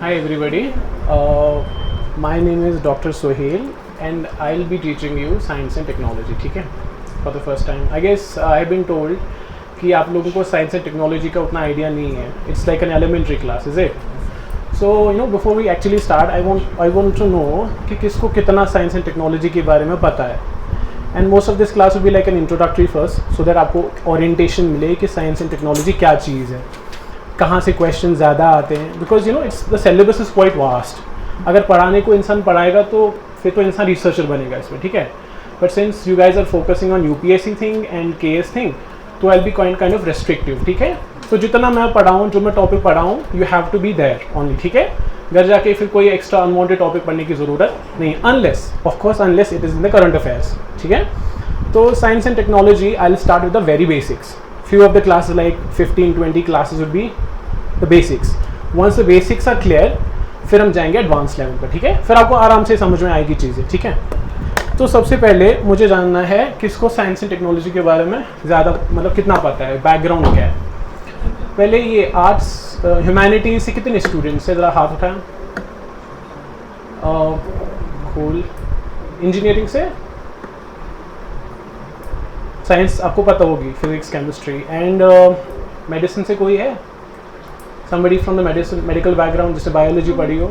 Hi everybody, my name is Dr. Sohail and I'll be teaching you science and technology, ठीक है? For the first time. I guess I've been told कि आप लोगों को science and technology का उतना idea नहीं है. It's like an elementary class, is it? So before we actually start, I want to know कि किसको कितना science and technology के बारे में पता है. And most of this class will be like an introductory first, so that आपको orientation मिले कि science and technology क्या चीज़ है. कहाँ से क्वेश्चन ज़्यादा आते हैं, because it's the syllabus is quite vast. अगर पढ़ाने को इंसान पढ़ाएगा तो फिर तो इंसान रिसर्चर बनेगा इसमें, ठीक है. But since you guys are focusing on UPSC thing and KS thing, तो I be kind of restrictive, ठीक है. तो जितना मैं पढ़ाऊँ, जो मैं टॉपिक पढ़ाऊँ, you have to be there only, ठीक है. घर जाके फिर कोई एक्स्ट्रा अनवांटेड टॉपिक पढ़ने की ज़रूरत नहीं, unless of course unless it is in the current affairs, ठीक है. तो science and technology I will start with the very basics. Few of the classes like 15-20 classes would be the basics. Once the basics are clear, फिर हम जाएंगे advance level पर, ठीक है. फिर आपको आराम से समझ में आएगी चीज़ें, ठीक है. तो सबसे पहले मुझे जानना है किसको साइंस एंड टेक्नोलॉजी के बारे में ज़्यादा मतलब कितना पता है, बैकग्राउंड क्या है. पहले ये आर्ट्स ह्यूमैनिटीज से कितने स्टूडेंट्स है, ज़रा हाथ उठाएं. कूल. इंजीनियरिंग से, साइंस आपको पता होगी, फिजिक्स, केमिस्ट्री. एंड मेडिसिन से कोई है, somebody from the medical background, जैसे बायोलॉजी पढ़ी हो,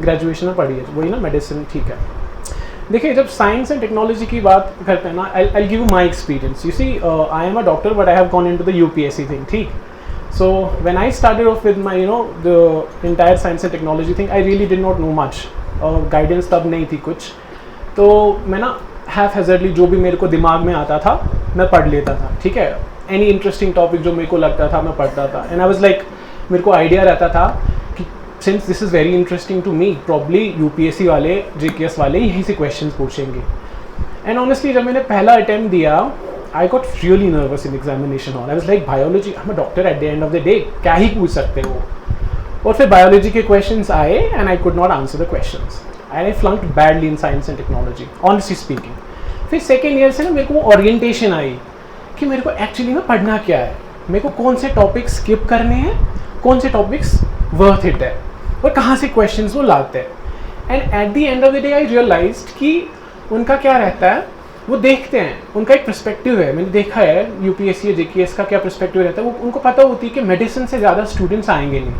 ग्रेजुएशन में पढ़ी है, वही ना मेडिसिन, ठीक है. देखिए, जब साइंस एंड टेक्नोलॉजी की बात करते हैं ना, I give you my experience. You see, I am a doctor but I have gone into the UPSC thing, ठीक. So when I started off with my the entire science and technology thing, I really did not know much. Guidance तब नहीं थी कुछ, तो मैं ना half हैजर्डली जो भी मेरे को दिमाग में आता था मैं पढ़ लेता था, ठीक है. एनी इंटरेस्टिंग टॉपिक जो मेरे को लगता था मैं पढ़ता था. एंड आई वाज लाइक, मेरे को आइडिया रहता था कि since this is very interesting to me, probably UPSC वाले, जीकेएस वाले यहीं से क्वेश्चन पूछेंगे. एंड ऑनेस्टली जब मैंने पहला अटैम्प्ट दिया, I got really nervous in examination hall. I was like, biology, I am a doctor at the end of the day, क्या ही पूछ सकते हो. और फिर बायोलॉजी के क्वेश्चंस आए and I could not answer the questions. I flunked badly in science and technology, honestly speaking. फिर second year से ना मेरे को ओरिएंटेशन आई कि मेरे को एक्चुअली में पढ़ना क्या है, मेरे को कौन से टॉपिक्स स्किप करने हैं, कौन से टॉपिक्स वर्थ इट है, और कहाँ से क्वेश्चंस वो लाते हैं. And at the end of the day I realized कि उनका क्या रहता है, वो देखते हैं, उनका एक पर्सपेक्टिव है. मैंने देखा है यूपीएससी या जेकेएस का क्या पर्सपेक्टिव रहता है. वो उनको पता होती है कि मेडिसिन से ज़्यादा स्टूडेंट्स आएंगे नहीं.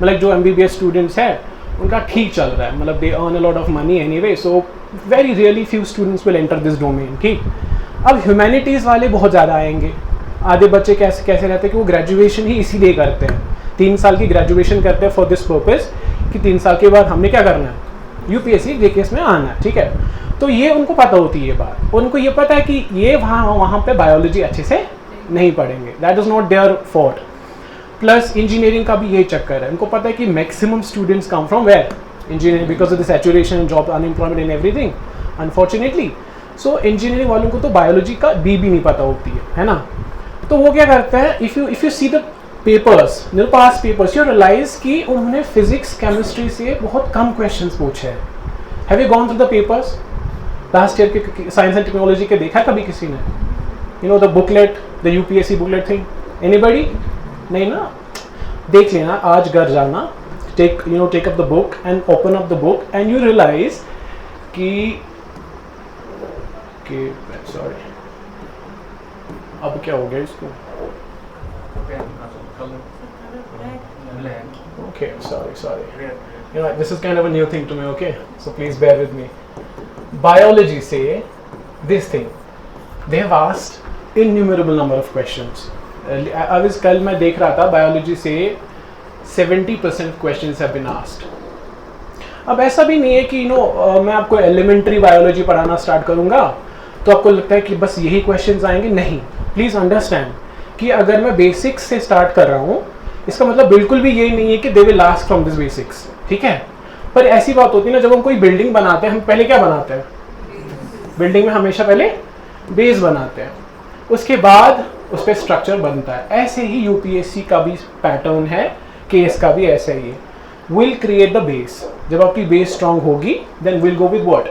मतलब जो एमबीबीएस स्टूडेंट्स है उनका ठीक चल रहा है, मतलब they earn a lot of money anyway, so very really few students will enter this domain, ठीक. अब ह्यूमैनिटीज़ वाले बहुत ज़्यादा आएंगे. आधे बच्चे कैसे रहते हैं कि वो ग्रेजुएशन ही इसीलिए करते हैं, 3 साल की ग्रेजुएशन करते हैं फॉर दिस पर्पस कि 3 साल के बाद हमने क्या करना है, यूपीएससी जेकेएस में आना है, ठीक है. तो ये उनको पता होती है ये बात, उनको ये पता है कि ये वहाँ पे बायोलॉजी अच्छे से नहीं पढ़ेंगे, that is not their fault. Plus engineering का भी यही चक्कर है, उनको पता है कि maximum students come from where, engineering, because of the saturation, job unemployment and everything, unfortunately. So engineering वालों को तो बायोलॉजी का भी नहीं पता होती है ना. तो वो क्या करते हैं, if you see the papers, past papers, you realize कि उन्होंने फिजिक्स, केमिस्ट्री से बहुत कम क्वेश्चंस पूछे हैं. Have you gone through the papers last year के साइंस एंड टेक्नोलॉजी के, देखा कभी किसी ने, the booklet, the UPSC booklet thing, anybody? नहीं ना. देख लेना, आज घर जाना, take up the book and open up the book and you realize कि सॉरी, अब क्या हो गया इसको, okay, sorry, this is kind of a new thing to me, okay, so please bear with me. Biology से this thing, they have asked innumerable number of questions. कल मैं देख रहा था, बायोलॉजी से 70% क्वेश्चंस हैव बीन आस्क्ड. अब ऐसा भी नहीं है कि मैं आपको एलिमेंट्री बायोलॉजी पढ़ाना स्टार्ट करूंगा तो आपको लगता है कि बस यही क्वेश्चंस आएंगे. नहीं, प्लीज़ अंडरस्टैंड कि अगर मैं बेसिक्स से स्टार्ट कर रहा हूँ, इसका मतलब बिल्कुल भी यही नहीं है कि they will last from this basics, ठीक है. पर ऐसी बात होती है ना, जब हम कोई बिल्डिंग बनाते हैं, हम पहले क्या बनाते हैं, बिल्डिंग में हमेशा पहले बेस बनाते हैं, उसके बाद उस पर स्ट्रक्चर बनता है. ऐसे ही यूपीएससी का भी पैटर्न है, केस का भी ऐसा ही है. विल क्रिएट द बेस, जब आपकी बेस स्ट्रांग होगी then will go with what,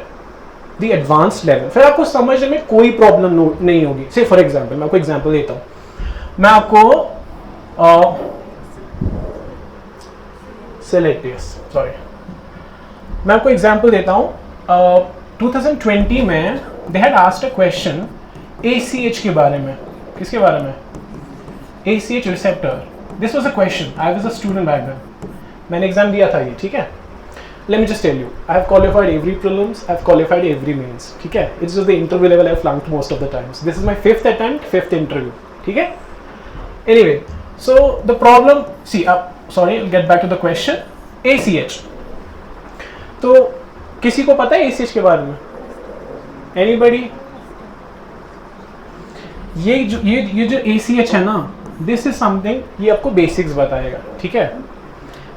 the advanced level. फिर आपको समझने में कोई प्रॉब्लम नहीं होगी. से फॉर एग्जांपल, मैं आपको एग्जांपल देता हूँ. मैं आपको सिलेटियस, सॉरी, मैं आपको एग्जांपल देता हूँ. 2020 में they had asked a question ACH के बारे में. किसके बारे में? ACH receptor. This was a question. I was a student back then. मैंने एग्जाम दिया था ये, ठीक है. Let me just tell you, I have qualified every prelims, I have qualified every mains, ठीक है. It's just the interview level I have flunked most of the times. This is my 5th attempt, 5th interview, ठीक है. Anyway, so the problem, see, sorry, I'll get back to the question. ACH. तो किसी को पता है ACH के बारे में? Anybody? ये जो ACH है ना, this is something, ये आपको basics बताएगा, ठीक है.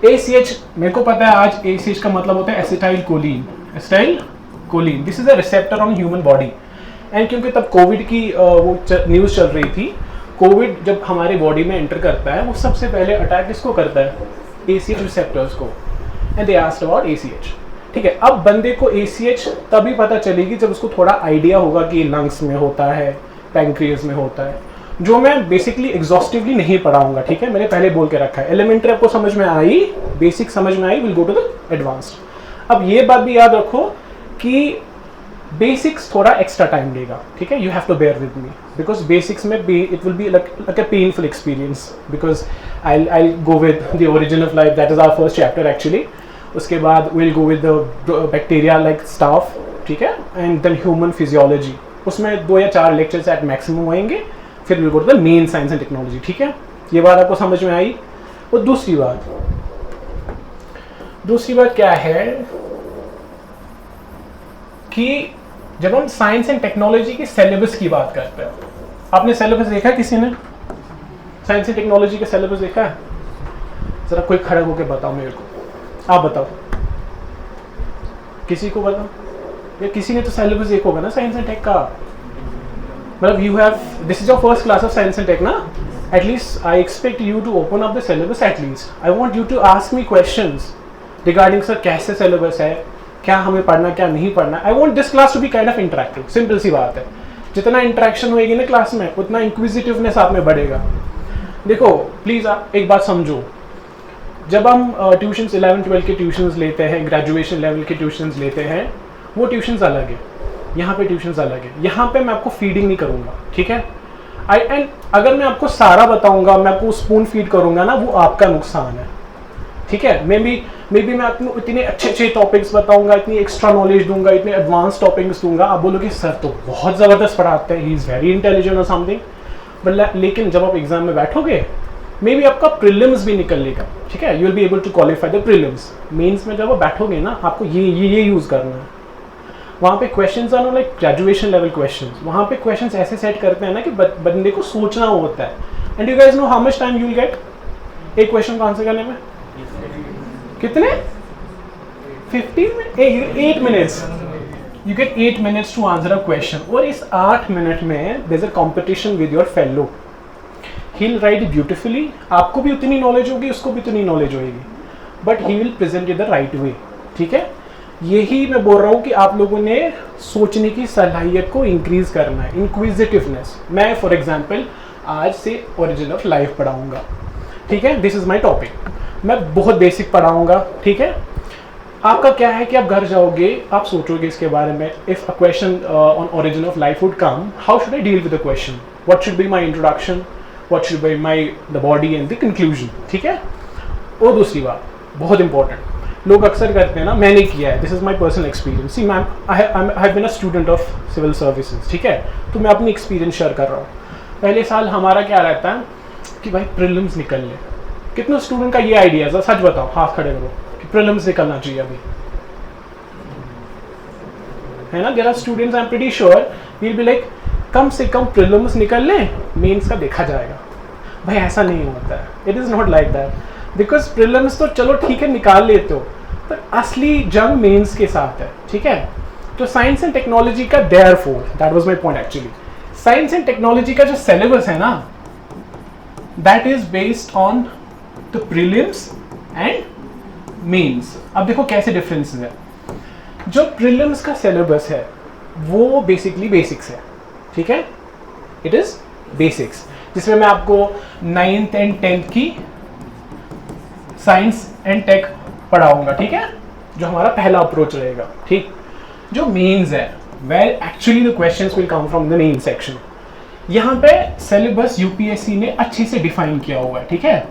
ACH मेरे को पता है आज ACH का मतलब होता है acetyl choline. Acetyl choline, this is a receptor on human body. And क्योंकि तब कोविड की वो न्यूज़ चल रही थी, कोविड जब हमारे बॉडी में एंटर करता है वो सबसे पहले अटैक किसको करता है? ACH रिसेप्टर्स को. And they asked about ACH, ठीक है. अब बंदे को ACH तभी पता चलेगी जब उसको थोड़ा आइडिया होगा कि लंग्स में होता है, पैंक्रियाज में होता है, जो मैं बेसिकली एग्जॉस्टिवली नहीं पढ़ाऊंगा, ठीक है. मैंने पहले बोल के रखा है, एलिमेंट्री आपको समझ में आई, बेसिक समझ में आई, will go to the advanced. अब ये बात भी याद रखो कि बेसिक्स थोड़ा एक्स्ट्रा टाइम लेगा, ठीक है. You have to bear with me because basics में it will be like a painful experience because I go with the origin of life, that is our first chapter actually. उसके बाद will go with the bacteria like stuff, ठीक है. And then human physiology, उसमें 2 या 4 lectures eight maximum होंगे. फिर will go to the main science and technology, ठीक है. ये बात आपको समझ में आई. और दूसरी बात क्या है कि जब हम साइंस एंड टेक्नोलॉजी के सिलेबस की बात करते हैं, आपने सिलेबस देखा है? किसी ने साइंस एंड टेक्नोलॉजी का सिलेबस देखा है? जरा कोई खड़ा होकर बताओ मेरे को. आप बताओ, किसी को बताओ. या किसी ने तो सिलेबस देखा होगा ना साइंस एंड टेक का. मतलब you have, this is your first class of science and tech ना? At least I expect you to open up the syllabus at least. I want you to ask me questions regarding sir कैसे syllabus है, क्या हमें पढ़ना क्या नहीं पढ़ना. I want this class to be kind of interactive. Simple सी बात है. जितना इंटरेक्शन होएगी ना क्लास में उतना इंक्विजिटिवनेस आप में बढ़ेगा. देखो प्लीज़ आप एक बात समझो, जब हम ट्यूशन्स 11-12 के ट्यूशन्स लेते हैं, ग्रेजुएशन लेवल के ट्यूशन्स लेते हैं, वो ट्यूशन्स अलग है, यहाँ पे ट्यूशन्स अलग है. यहाँ पे मैं आपको फीडिंग नहीं करूँगा, ठीक है. एंड अगर मैं आपको सारा बताऊँगा, मैं आपको स्पून फीड करूँगा ना, वो आपका नुकसान है, ठीक है. मे बी मैं आपको इतने अच्छे टॉपिक्स बताऊँगा, इतनी एक्स्ट्रा नॉलेज दूंगा, इतने एडवांस टॉपिक्स दूंगा, आप बोलोगे सर तो बहुत ज़बरदस्त पढ़ाते हैं, ही इज़ वेरी इंटेलिजेंट और समथिंग. बट लेकिन जब आप एग्जाम में बैठोगे, मे बी आपका प्रीलिम्स भी निकल लेगा, ठीक है. You will be able to qualify the prelims. Mains में जब आप बैठोगे ना, आपको ये यूज़ करना है. वहाँ पे questions are no like graduation level questions. वहाँ पे क्वेश्चंस ऐसे सेट करते हैं ना कि बंदे को सोचना होता है. And you guys know how much time you will get एक क्वेश्चन को आंसर करने में? कितने? 8 minutes. You get 8 minutes to answer a question. और इस 8 मिनट में there is a competition with your fellow. He will write beautifully. आपको भी उतनी नॉलेज होगी, उसको भी उतनी नॉलेज होगी, but he will present in the right way, ठीक है. यही मैं बोल रहा हूँ कि आप लोगों ने सोचने की सलाहियत को इंक्रीज करना है, इंक्विजिटिवनेस. मैं फॉर एग्जांपल आज से ओरिजिन ऑफ लाइफ पढ़ाऊँगा, ठीक है. This is my topic. मैं बहुत बेसिक पढ़ाऊँगा, ठीक है. आपका क्या है कि आप घर जाओगे, आप सोचोगे इसके बारे में. If a question on origin of life would come, how should I deal with the question, what should be my introduction, what should be my the body and the conclusion, ठीक है. और दूसरी बात बहुत इंपॉर्टेंट, लोग अक्सर करते हैं ना, मैंने किया है, this is my personal experience. See ma'am, I have been a student of civil services, ठीक है. तो मैं अपनी एक्सपीरियंस शेयर कर रहा हूँ. पहले साल हमारा क्या रहता है कि भाई प्रीलिम्स निकल ले. कितने स्टूडेंट का ये आइडिया है, सच बताओ, हाथ खड़े करो, कि प्रीलिम्स निकलना चाहिए अभी, है ना. There are students, I am pretty sure, will be like कम से कम प्रीलिम्स निकल ले, मेंस का देखा जाएगा. भाई ऐसा नहीं होता है. It is not like that. Because prelims तो चलो ठीक है निकाल लेते हो, पर असली जंग मेंस के साथ है, ठीक है. तो साइंस एंड टेक्नोलॉजी का therefore, that was my point actually, science and technology का जो सिलेबस है ना, that is based on the prelims and mains. अब देखो कैसे डिफरेंसेस है. जो प्रीलिम्स का सिलेबस है वो बेसिकली बेसिक्स है, ठीक है. इट इज बेसिक्स, जिसमें मैं आपको 9th एंड 10th की साइंस एंड टेक पढ़ाऊंगा, ठीक है, जो हमारा पहला अप्रोच रहेगा। ठीक, जो मेंस है, well actually the questions will come from the main section. यहाँ पे सिलेबस यूपीएससी ने अच्छे से डिफाइन किया हुआ है, ठीक है।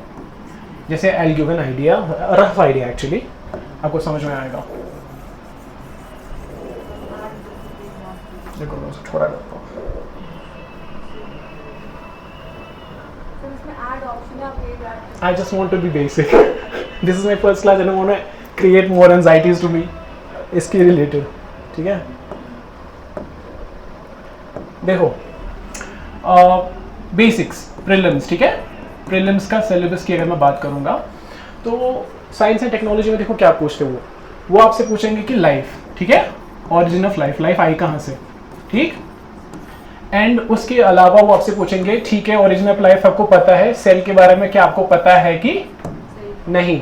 जैसे आई will give an idea, rough idea actually, आपको समझ में आएगा। देखो मैं थोड़ा करता हूँ। I just want to be basic. This is my first class. I don't want to create more anxieties to me. इसके रिलेटेड, ठीक है। देखो बेसिक्स प्रीलिम्स, ठीक है। प्रीलिम्स का सिलेबस की अगर मैं बात करूँगा तो साइंस एंड टेक्नोलॉजी में देखो क्या पूछते हो, वो आपसे पूछेंगे कि लाइफ, ठीक है, origin of life, life I कहाँ से, ठीक। एंड उसके अलावा वो आपसे पूछेंगे, ठीक है, ओरिजिन ऑफ लाइफ आपको पता है, सेल के बारे में क्या आपको पता है कि नहीं,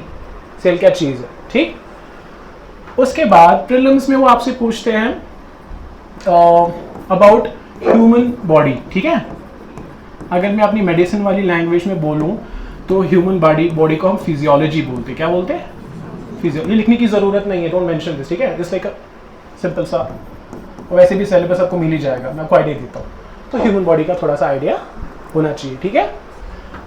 सेल क्या चीज़ है, ठीक। उसके बाद प्रीलिम्स में वो आपसे पूछते हैं अबाउट ह्यूमन बॉडी, ठीक है। अगर मैं अपनी मेडिसिन वाली लैंग्वेज में बोलूं तो ह्यूमन बॉडी को हम फिजियोलॉजी बोलते हैं। क्या बोलते हैं? फिजियोलॉजी। लिखने की ज़रूरत नहीं है, डोंट मेंशन दिस, ठीक है। जस्ट लाइक अ सिंपल सा, वैसे भी सिलेबस आपको मिल ही जाएगा, मैं आपको आइडिया देता हूँ। तो ह्यूमन बॉडी का थोड़ा सा आइडिया होना चाहिए, ठीक है।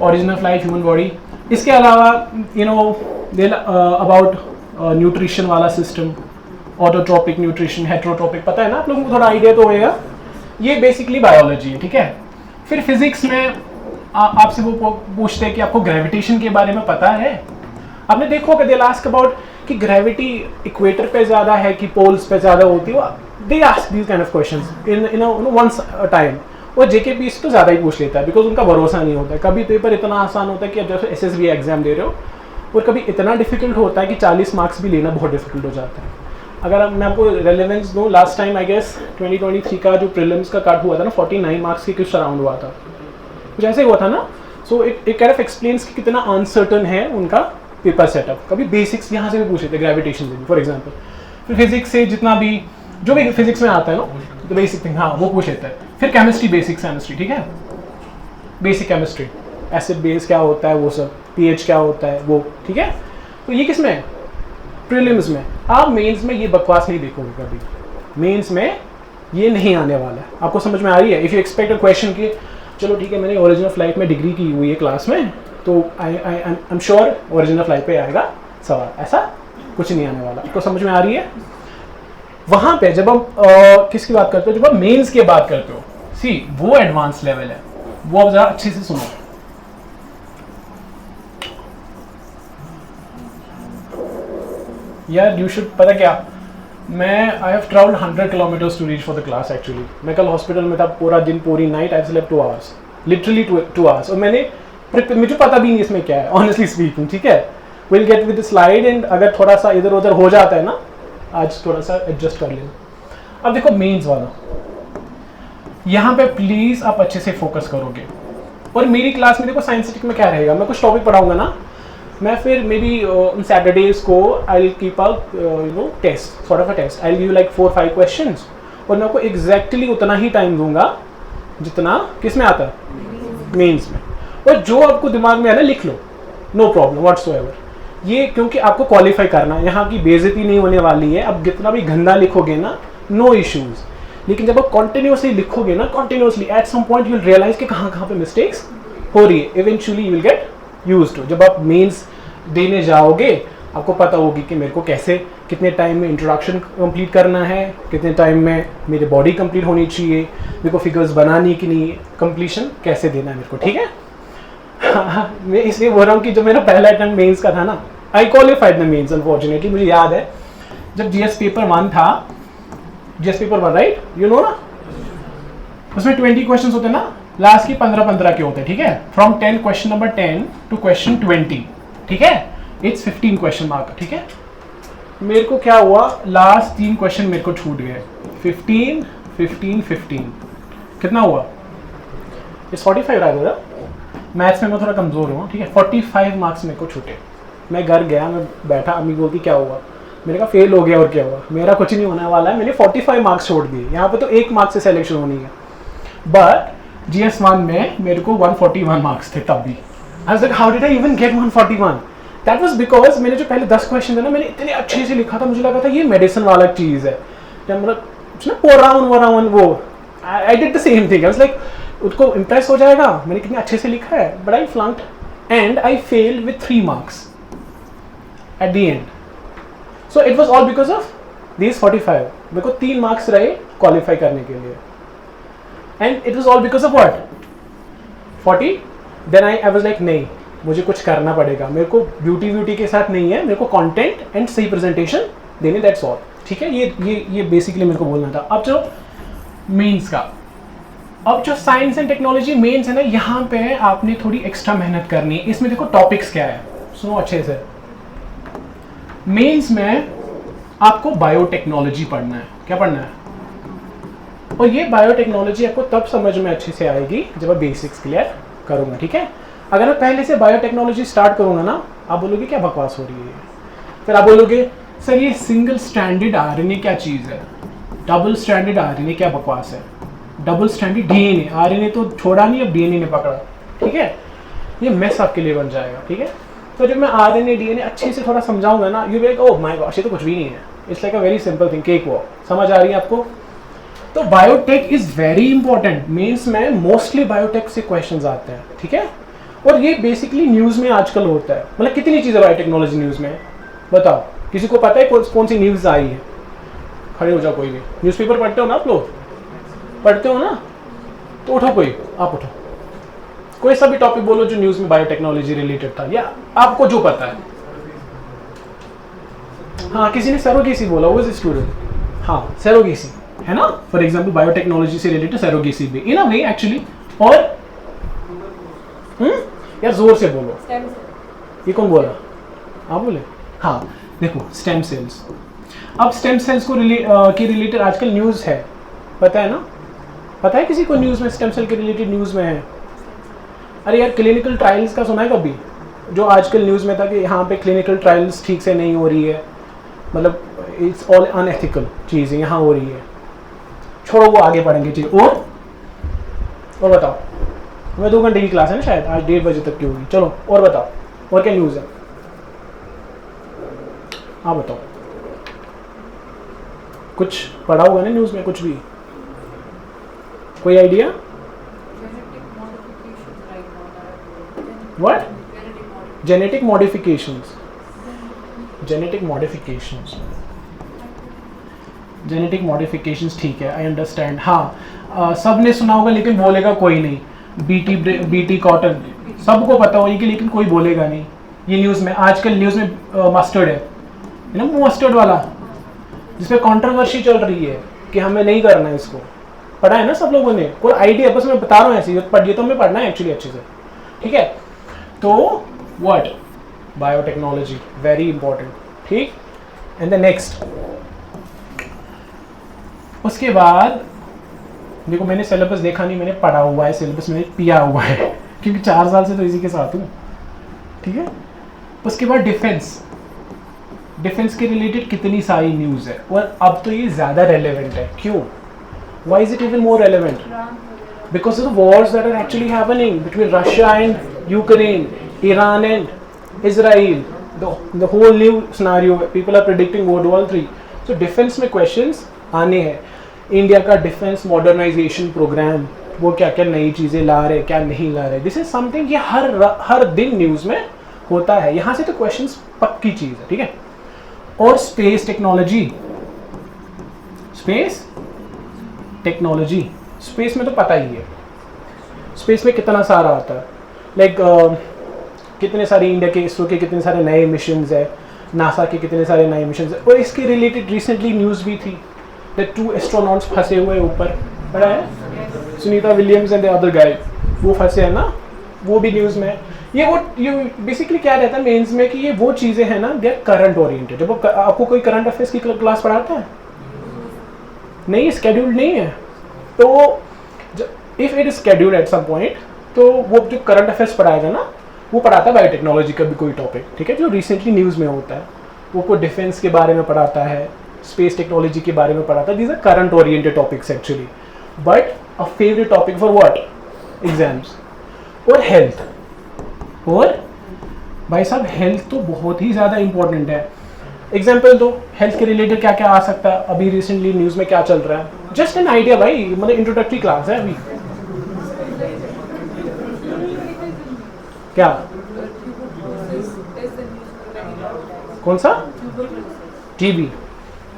Origin of life, human body. इसके अलावा यू नो अबाउट न्यूट्रिशन वाला सिस्टम, ऑटोट्रोपिक न्यूट्रिशन, हेट्रोट्रोपिक, पता है ना आप लोगों को, थोड़ा आइडिया तो होएगा। ये बेसिकली बायोलॉजी है, ठीक है। फिर फिजिक्स में आपसे वो पूछते हैं कि आपको ग्रेविटेशन के बारे में पता है। आपने देखो कि दे आस्क अबाउट कि ग्रेविटी इक्वेटर पे ज़्यादा है कि पोल्स पे ज़्यादा होती है, they ask these kind of questions in once a time. और जेकेपी तो ज़्यादा ही पूछ लेता है, बिकॉज उनका भरोसा नहीं होता है। कभी पेपर इतना आसान होता है कि अब जैसे एसएसबी एग्जाम दे रहे हो, और कभी इतना डिफिकल्ट होता है कि 40 मार्क्स भी लेना बहुत डिफिकल्ट हो जाता है। अगर मैं आपको रेलेवेंस दूँ, लास्ट टाइम आई गेस 2023 का जो प्रीलिम्स का कट हुआ था ना, 49 मार्क्स की कुछ अराउंड हुआ था, कुछ ऐसे हुआ था ना। So it kind of explains कि कितना अनसर्टन है उनका पेपर सेटअप। कभी बेसिक्स यहाँ से भी पूछे थे, ग्रेविटेशन से भी फॉर एग्जाम्पल। फिर फिजिक्स से जितना भी जो भी फिजिक्स में आता है ना, तो बेसिक थिंग, हाँ वो पूछ लेता है। फिर केमिस्ट्री, बेसिक केमिस्ट्री, ठीक है, बेसिक केमिस्ट्री, एसिड बेस क्या होता है वो सब, पीएच क्या होता है वो, ठीक है। तो ये किस में? प्रीलिम्स में। आप मेंस में ये बकवास नहीं देखोगे कभी, मेंस में ये नहीं आने वाला है। आपको समझ में आ रही है? If you expect a question कि चलो ठीक है, मैंने ओरिजिन ऑफ लाइफ में डिग्री की हुई है क्लास में, तो I am sure origin of life पे आएगा सवाल, ऐसा कुछ नहीं आने वाला। आपको समझ में आ रही है? वहाँ पे जब हम किसकी बात करते हो, जब आप मेंस की बात करते हो, सी वो एडवांस लेवल है, वो आप ज़रा अच्छे से सुनो। यार यू शुड, पता क्या, मैं I have travelled 100 kilometres to reach for the class actually. मैं कल हॉस्पिटल में था, पूरा दिन पूरी night, I slept 2 hours, literally 2 hours. और मुझे पता भी नहीं इसमें क्या है, ऑनेस्टली स्पीकिंग, ठीक है। Will get with the slide, and अगर थोड़ा सा इधर उधर हो जाता है ना, आज थोड़ा सा एडजस्ट कर लेना। अब देखो मेंस वाला, यहाँ पे प्लीज़ आप अच्छे से फोकस करोगे। और मेरी क्लास में देखो साइंटिफिक में क्या रहेगा, मैं कुछ टॉपिक पढ़ाऊंगा ना, मैं फिर मे बी उन सैटरडेज को I will keep a test, sort of a test. I will give like 4-5 questions, और मैं आपको एग्जैक्टली उतना ही टाइम दूंगा जितना किस में आता है, मेंस में। और जो आपको दिमाग में है ना, लिख लो, नो प्रॉब्लम व्हाट्सोएवर। ये क्योंकि आपको क्वालिफाई करना है, यहाँ की बेइज्जती नहीं होने वाली है। अब जितना भी गंदा लिखोगे ना, नो इश्यूज, लेकिन जब आप कॉन्टिन्यूसली लिखोगे ना, continuously at some point you will realize कि कहाँ कहाँ पे मिस्टेक्स हो रही है। Eventually you will get used to. जब आप मेंस देने जाओगे, आपको पता होगी कि मेरे को कैसे, कितने टाइम में इंट्रोडक्शन कंप्लीट करना है, कितने टाइम में मेरी बॉडी कंप्लीट होनी चाहिए, मेरे को फिगर्स बनानी कि नहीं, कंप्लीशन कैसे देना है मेरे को, ठीक है। मैं इसलिए बोल रहा हूँ कि जो मेरा पहला अटेम्प्ट मेंस का था ना, I qualified the mains unfortunately. मुझे याद है जब जीएस पेपर 1 था, GS paper 1 right, you know ना, उसमें 20 क्वेश्चंस होते ना, लास्ट की 15-15 के होते, ठीक है, from 10 question number 10 to question 20, ठीक है, इट्स 15 क्वेश्चन मार्क, ठीक है। मेरे को क्या हुआ, लास्ट 3 क्वेश्चन मेरे को छूट गए, 15, 15, 15, कितना हुआ, इट्स 45 रहा था। मैथ्स में मैं थोड़ा कमज़ोर हूँ, ठीक है, 45 मार्क्स मेरे को छूटे। मैं घर गया, मैं बैठा, अम्मी बोलती क्या हुआ, मैंने कहा फेल हो गया, और क्या हुआ, मेरा कुछ नहीं होने वाला है, मैंने 45 मार्क्स छोड़ दिए। यहाँ पे तो 1 मार्क्स से सिलेक्शन होनी है, बट GS1 में मेरे को 141 मार्क्स थे तब भी। आई was like how did I even get 141, that was because मैंने जो पहले 10 क्वेश्चन थे ना, मैंने इतने अच्छे से लिखा था, मुझे लगा था ये मेडिसिन वाला चीज़ है, मतलब वो I did the same thing, I was like उसको इम्प्रेस हो जाएगा, मैंने कितने अच्छे से लिखा है, but I flunked and I fail with 3 marks at the end. So it was all because of these 45. मेरे को 3 मार्क्स रहे क्वालिफाई करने के लिए, and it was all because of what 40. Then I was like नहीं, मुझे कुछ करना पड़ेगा, मेरे को ब्यूटी के साथ नहीं है, मेरे को कंटेंट एंड सही प्रेजेंटेशन देने, दैट्स ऑल. ठीक है, ये बेसिकली मेरे को बोलना था. अब जो मेंस का, अब जो साइंस एंड टेक्नोलॉजी मेंस है ना, यहाँ पे आपने थोड़ी एक्स्ट्रा मेहनत करनी है. इसमें देखो टॉपिक्स क्या है, सुनो अच्छे से. मेंस में आपको बायोटेक्नोलॉजी पढ़ना है. क्या पढ़ना है? और ये बायोटेक्नोलॉजी आपको तब समझ में अच्छे से आएगी जब आप बेसिक्स क्लियर करूंगा. ठीक है, अगर मैं पहले से बायोटेक्नोलॉजी स्टार्ट करूंगा ना, आप बोलोगे क्या बकवास हो रही है, फिर आप बोलोगे सर ये सिंगल स्ट्रैंडेड आरएनए क्या चीज़ है, डबल स्ट्रैंडेड आरएनए क्या बकवास है, डबल स्ट्रैंडेड डीएनए, आरएनए तो छोड़ा नहीं, अब डीएनए ने पकड़ा. ठीक है, ये मैस आपके लिए बन जाएगा. ठीक है, तो जब मैं आरएनए डीएनए अच्छे से थोड़ा समझाऊंगा ना, you like oh my gosh, ये तो कुछ भी नहीं है, it's like a very simple thing, cake walk. समझ आ रही है आपको? तो biotech is very important. Means में मोस्टली बायोटेक से क्वेश्चंस आते हैं. ठीक है, और ये बेसिकली न्यूज़ में आजकल होता है. मतलब कितनी चीज़ें बायोटेक्नोलॉजी न्यूज़ में, बताओ किसी को पता है कौन सी न्यूज़ आई है? खड़े हो जाओ कोई भी. न्यूज़पेपर पढ़ते हो ना आप लोग? पढ़ते हो ना? तो उठो कोई, आप उठो, कोई सा भी टॉपिक बोलो जो न्यूज़ में बायोटेक्नोलॉजी रिलेटेड था या आपको जो पता है. हाँ, किसी ने सरोगेसी बोला, वो इज स्टूडेंट. हाँ, सरोगेसी है ना, फॉर एग्जाम्पल बायोटेक्नोलॉजी से रिलेटेड सरोगेसी भी इन अ वे एक्चुअली. और यार जोर से बोलो. ये कौन बोला? आप बोले? हाँ, देखो स्टेम सेल्स. अब स्टेम सेल्स को के रिलेटेड आजकल न्यूज़ है, पता है ना? पता है किसी को न्यूज़ में स्टेम सेल के रिलेटेड न्यूज़ में है? अरे यार, क्लिनिकल ट्रायल्स का सुना है कभी? जो आजकल न्यूज़ में था कि यहाँ पे क्लिनिकल ट्रायल्स ठीक से नहीं हो रही है, मतलब इट्स ऑल अनएथिकल चीज़ें यहाँ हो रही है. छोड़ो, वो आगे पढ़ेंगे चीज़. और बताओ, मैं 2 घंटे की क्लास है ना शायद, आज 1:30 बजे तक की होगी. चलो और बताओ, और क्या न्यूज़ है? हाँ बताओ, कुछ पढ़ा होगा ना न्यूज़ में, कुछ भी, कोई idea? What? Genetic modifications. Genetic modifications, genetic modifications, ठीक है, आई अंडरस्टैंड. हाँ, सब ने सुना होगा लेकिन बोलेगा कोई नहीं. बीटी कॉटन सबको पता होगी लेकिन कोई बोलेगा नहीं. ये न्यूज़ में आजकल न्यूज़ में मस्टर्ड है ना, मस्टर्ड वाला जिसपे कंट्रोवर्सी चल रही है कि हमें नहीं करना है. इसको पढ़ा है ना सब लोगों ने? कोई आइडिया? बस मैं बता रहा हूँ ऐसे, ये तो हमें पढ़ना है एक्चुअली अच्छे से. ठीक है, तो व्हाट? Biotechnology very important. ठीक, एंड द नेक्स्ट, उसके बाद देखो मैंने सिलेबस देखा नहीं, मैंने पढ़ा हुआ है, सिलेबस मैंने पिया हुआ है क्योंकि 4 साल से तो इसी के साथ हूँ. ठीक है, उसके बाद डिफेंस के रिलेटेड कितनी सारी न्यूज़ है, और अब तो ये ज़्यादा रेलेवेंट है. क्यों? Why is it even more relevant? Because of the wars that are actually happening between Russia and Ukraine, Iran and Israel, the whole new scenario. People are predicting world war 3. So defence में questions आने हैं. India का defence modernisation programme, वो क्या क्या नई चीज़ें ला रहे, क्या नहीं ला रहे, दिस इज समथिंग ये हर दिन न्यूज़ में होता है. यहाँ से तो क्वेश्चंस पक्की चीज़ है. ठीक है, और स्पेस टेक्नोलॉजी, स्पेस में तो पता ही है, स्पेस में कितना सारा आता है. लाइक कितने सारे इंडिया के, इसरो के कितने सारे नए मिशंस है, नासा के कितने सारे नए मिशंस है. और इसके रिलेटेड रिसेंटली न्यूज़ भी थी दैट 2 एस्ट्रोनॉट्स फंसे हुए ऊपर, पता है? Sunita Williams and the other guy, वो फंसे हैं ना, वो भी न्यूज़ में. ये बेसिकली क्या रहता है मेंस में कि ये वो चीज़ें हैं ना, दे आर करंट ओरिएंटेड. जब आपको कोई करंट अफेयर्स की क्लास पढ़ाता है? नहीं, स्केड्यूल्ड नहीं है. तो if it is scheduled at some point, तो वो जो करंट अफेयर्स पढ़ाएगा ना, वो पढ़ाता है बायोटेक्नोलॉजी का भी कोई टॉपिक. ठीक है, जो रिसेंटली न्यूज़ में होता है, वो कोई डिफेंस के बारे में पढ़ाता है, स्पेस टेक्नोलॉजी के बारे में पढ़ाता है. These are current oriented topics actually, but a favourite topic for what? Exams. और हेल्थ, और भाई साहब हेल्थ तो बहुत ही ज़्यादा इंपॉर्टेंट है। एग्जाम्पल दो, हेल्थ के रिलेटेड क्या क्या आ सकता है, अभी रिसेंटली न्यूज़ में क्या चल रहा है, जस्ट एन आइडिया भाई, मतलब इंट्रोडक्टरी क्लास है अभी। क्या कौन सा? टीबी,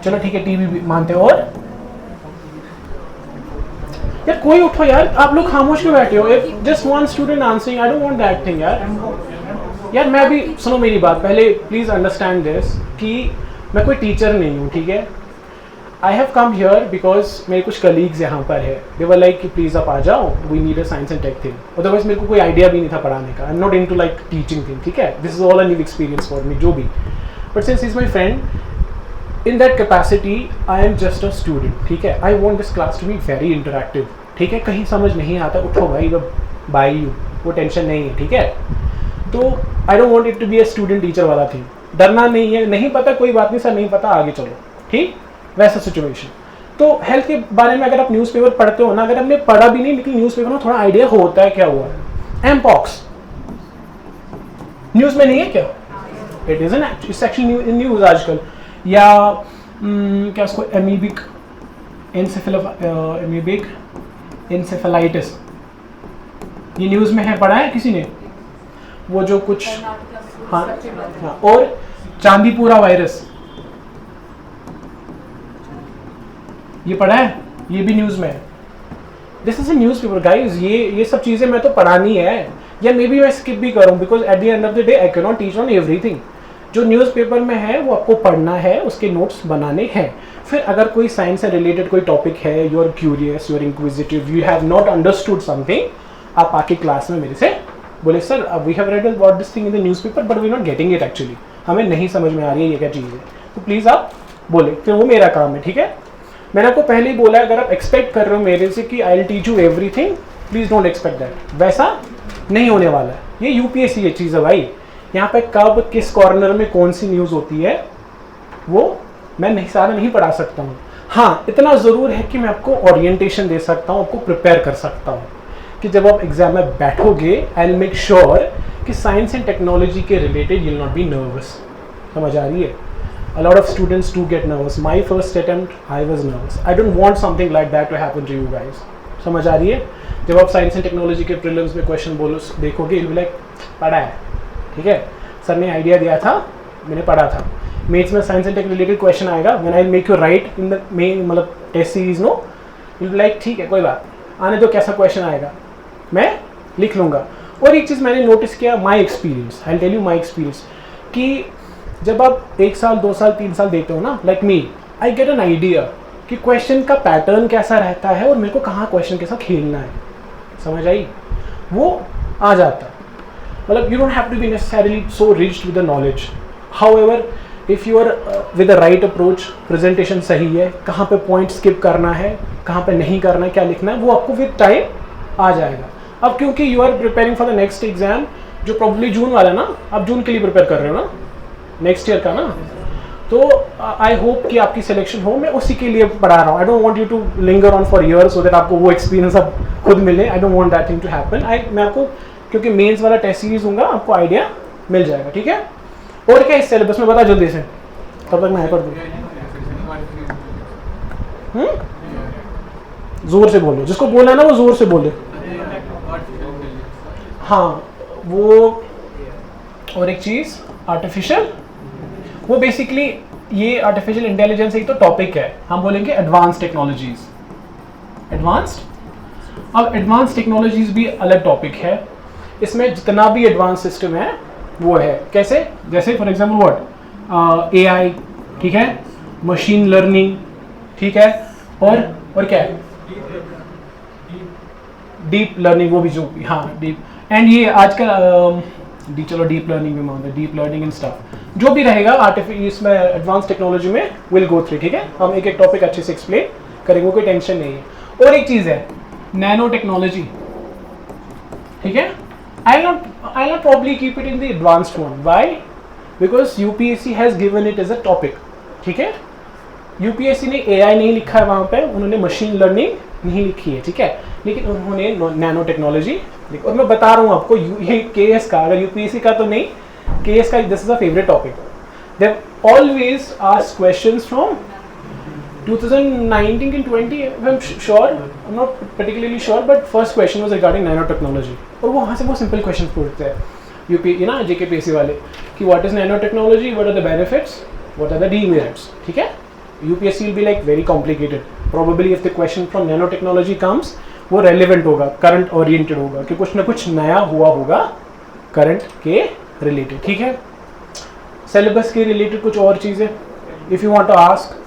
चलो ठीक है टीबी भी मानते हो। और यार कोई उठो यार, आप लोग खामोश क्यों बैठे हो? Just one student answering, I don't want that thing यार मैं भी, सुनो मेरी बात पहले, प्लीज अंडरस्टैंड दिस कि मैं कोई टीचर नहीं हूँ, ठीक है। I have come here because मेरे कुछ कलीग्स यहाँ पर है, दे वर लाइक कि प्लीज आप आ जाओ, we need a science and tech thing. Otherwise मेरे को कोई आइडिया भी नहीं था पढ़ाने का, I am not into like teaching thing, ठीक है। This is all a new experience for me, जो भी। But since is my friend, in that capacity I am just a student, ठीक है। I want this class to be very interactive, ठीक है। कहीं समझ नहीं आता उठो भाई, बाई यू, वो टेंशन नहीं है, ठीक है। तो I don't want it to be a student teacher वाला थी, डरना नहीं है, नहीं पता कोई बात नहीं सर, नहीं पता आगे चलो, ठीक, वैसा सिचुएशन। तो हेल्थ के बारे में अगर आप न्यूज़पेपर पढ़ते हो ना, अगर हमने पढ़ा भी नहीं लेकिन न्यूज़पेपर में थोड़ा आइडिया होता है क्या हुआ है। एमपॉक्स न्यूज़ में नहीं है क्या? It is N section in news आजकल। या क्या उसको एमीबिक एन्सेफेलाइटिस, ये न्यूज़ में है, पढ़ा है किसी ने? वो जो कुछ, हाँ हाँ। और चांदीपुरा वायरस, ये पढ़ा है, ये भी न्यूज़ में है। This is a news paper guys, ये सब चीज़ें मैं तो पढ़ानी है, या मे बी मैं स्किप भी करूँ, because at the end of the day I can not teach on everything. जो न्यूज़पेपर में है वो आपको पढ़ना है, उसके नोट्स बनाने हैं। फिर अगर कोई साइंस से रिलेटेड कोई टॉपिक है, you are curious, you are inquisitive, you have not understood something, आप आके क्लास में मेरे से बोले sir we have read about this thing in the newspaper but we not getting it actually, हमें नहीं समझ में आ रही है ये क्या चीज़ है, तो प्लीज़ आप बोले, फिर वो मेरा काम है, ठीक है। मैंने आपको पहले ही बोला है, अगर आप एक्सपेक्ट कर रहे हो मेरे से कि I will teach you everything, please don't expect that, वैसा नहीं होने वाला है। ये यूपीएससी ये चीज़ है भाई, यहाँ पे कब किस कॉर्नर में कौन सी न्यूज़ होती है वो मैं नहीं सारा नहीं पढ़ा सकता हूँ। हाँ इतना ज़रूर है कि मैं आपको ओरिएंटेशन दे सकता हूँ, आपको प्रिपेयर कर सकता हूँ कि जब आप एग्जाम में बैठोगे आई विल मेक श्योर कि साइंस एंड टेक्नोलॉजी के related you will not be nervous. समझ आ रही है? A lot of students do get nervous. My first attempt, I was nervous. I don't want something like that to happen to you guys. समझ आ रही है? जब आप science and technology के prelims में क्वेश्चन बोलो देखोगे, you'll be like पढ़ा है, ठीक है, सर ने आइडिया दिया था, मैंने पढ़ा था। मेथ्स में science and tech related question आएगा, when I make you write in the main मतलब test series no, you'll be like ठीक है कोई बात, आने दो कैसा क्वेश्चन आएगा, मैं लिख लूँगा। और एक चीज़ मैंने नोटिस किया, my experience, I tell you my experience, कि जब आप 1 साल 2 साल 3 साल देते हो ना, like me, I get an idea कि क्वेश्चन का पैटर्न कैसा रहता है और मेरे को कहाँ क्वेश्चन के साथ खेलना है। समझ आई? वो आ जाता है। मतलब you don't have to be necessarily so riched with the knowledge, however if you are with the right approach, presentation सही है, कहाँ पे पॉइंट स्किप करना है, कहाँ पे नहीं करना है, क्या लिखना है, वो आपको विद टाइम आ जाएगा। अब क्योंकि you are preparing for the next exam जो प्रॉब्ली जून वाला है ना, आप जून के लिए प्रिपेयर कर रहे हो ना, नेक्स्ट ईयर का ना, तो आई होप कि आपकी सिलेक्शन हो, मैं उसी के लिए पढ़ा रहा हूँ। I don't want you to linger on for years so that आपको वो एक्सपीरियंस अब खुद मिले। I don't want that thing to happen. मैं आपको क्योंकि मेंस वाला टेस्ट सीरीज दूंगा, आपको आइडिया मिल जाएगा, ठीक है। और क्या इस सिलेबस में बता जल्दी से, तब तक मैं पढ़ दूँ। जोर से बोलो, जिसको बोलना है ना वो जोर से बोले। हाँ वो, और एक चीज़ आर्टिफिशियल, वो बेसिकली ये आर्टिफिशियल इंटेलिजेंस एक तो टॉपिक है, हम बोलेंगे एडवांस टेक्नोलॉजीज, एडवांस्ड। अब एडवांस टेक्नोलॉजीज भी अलग टॉपिक है, इसमें जितना भी एडवांस सिस्टम है वो है कैसे, जैसे फॉर एग्जांपल व्हाट एआई, ठीक है, मशीन लर्निंग, ठीक है, और क्या है, डीप लर्निंग, वो भी जो, हाँ डीप, एंड ये आजकल चलो डीप लर्निंग में मानते हैं, डीप लर्निंग एंड स्टफ, जो भी रहेगा आर्टिफिशियल इसमें एडवांस टेक्नोलॉजी में विल गो थ्रू, ठीक है। हम एक एक टॉपिक अच्छे से एक्सप्लेन करेंगे, कोई टेंशन नहीं है। और एक चीज़ है नैनो टेक्नोलॉजी, ठीक है। I not probably keep it in the advanced one, why, because UPSC has given it as a topic, ठीक है। यूपीएससी ने एआई नहीं लिखा है वहाँ पे, उन्होंने मशीन लर्निंग नहीं लिखी है, ठीक है, लेकिन उन्होंने नैनो टेक्नोलॉजी लिखी। और मैं बता रहा हूँ आपको ये केएस का, अगर यूपीएससी का तो नहीं, केस का this is a favourite topic. They have always asked questions from 2019 and 20. I'm sure, I'm not particularly sure, but first question was regarding nanotechnology. और वो वहाँ से वो simple questions पूछते हैं यूपी ना JKPSC वाले कि what is nanotechnology, what are the benefits, what are the demerits. ठीक है. UPSC will be like very complicated. Probably if the question from nanotechnology comes, वो relevant होगा, current oriented होगा कि कुछ ना कुछ नया हुआ होगा current के related. ठीक है. Syllabus के related कुछ और चीज़ें if you want to ask,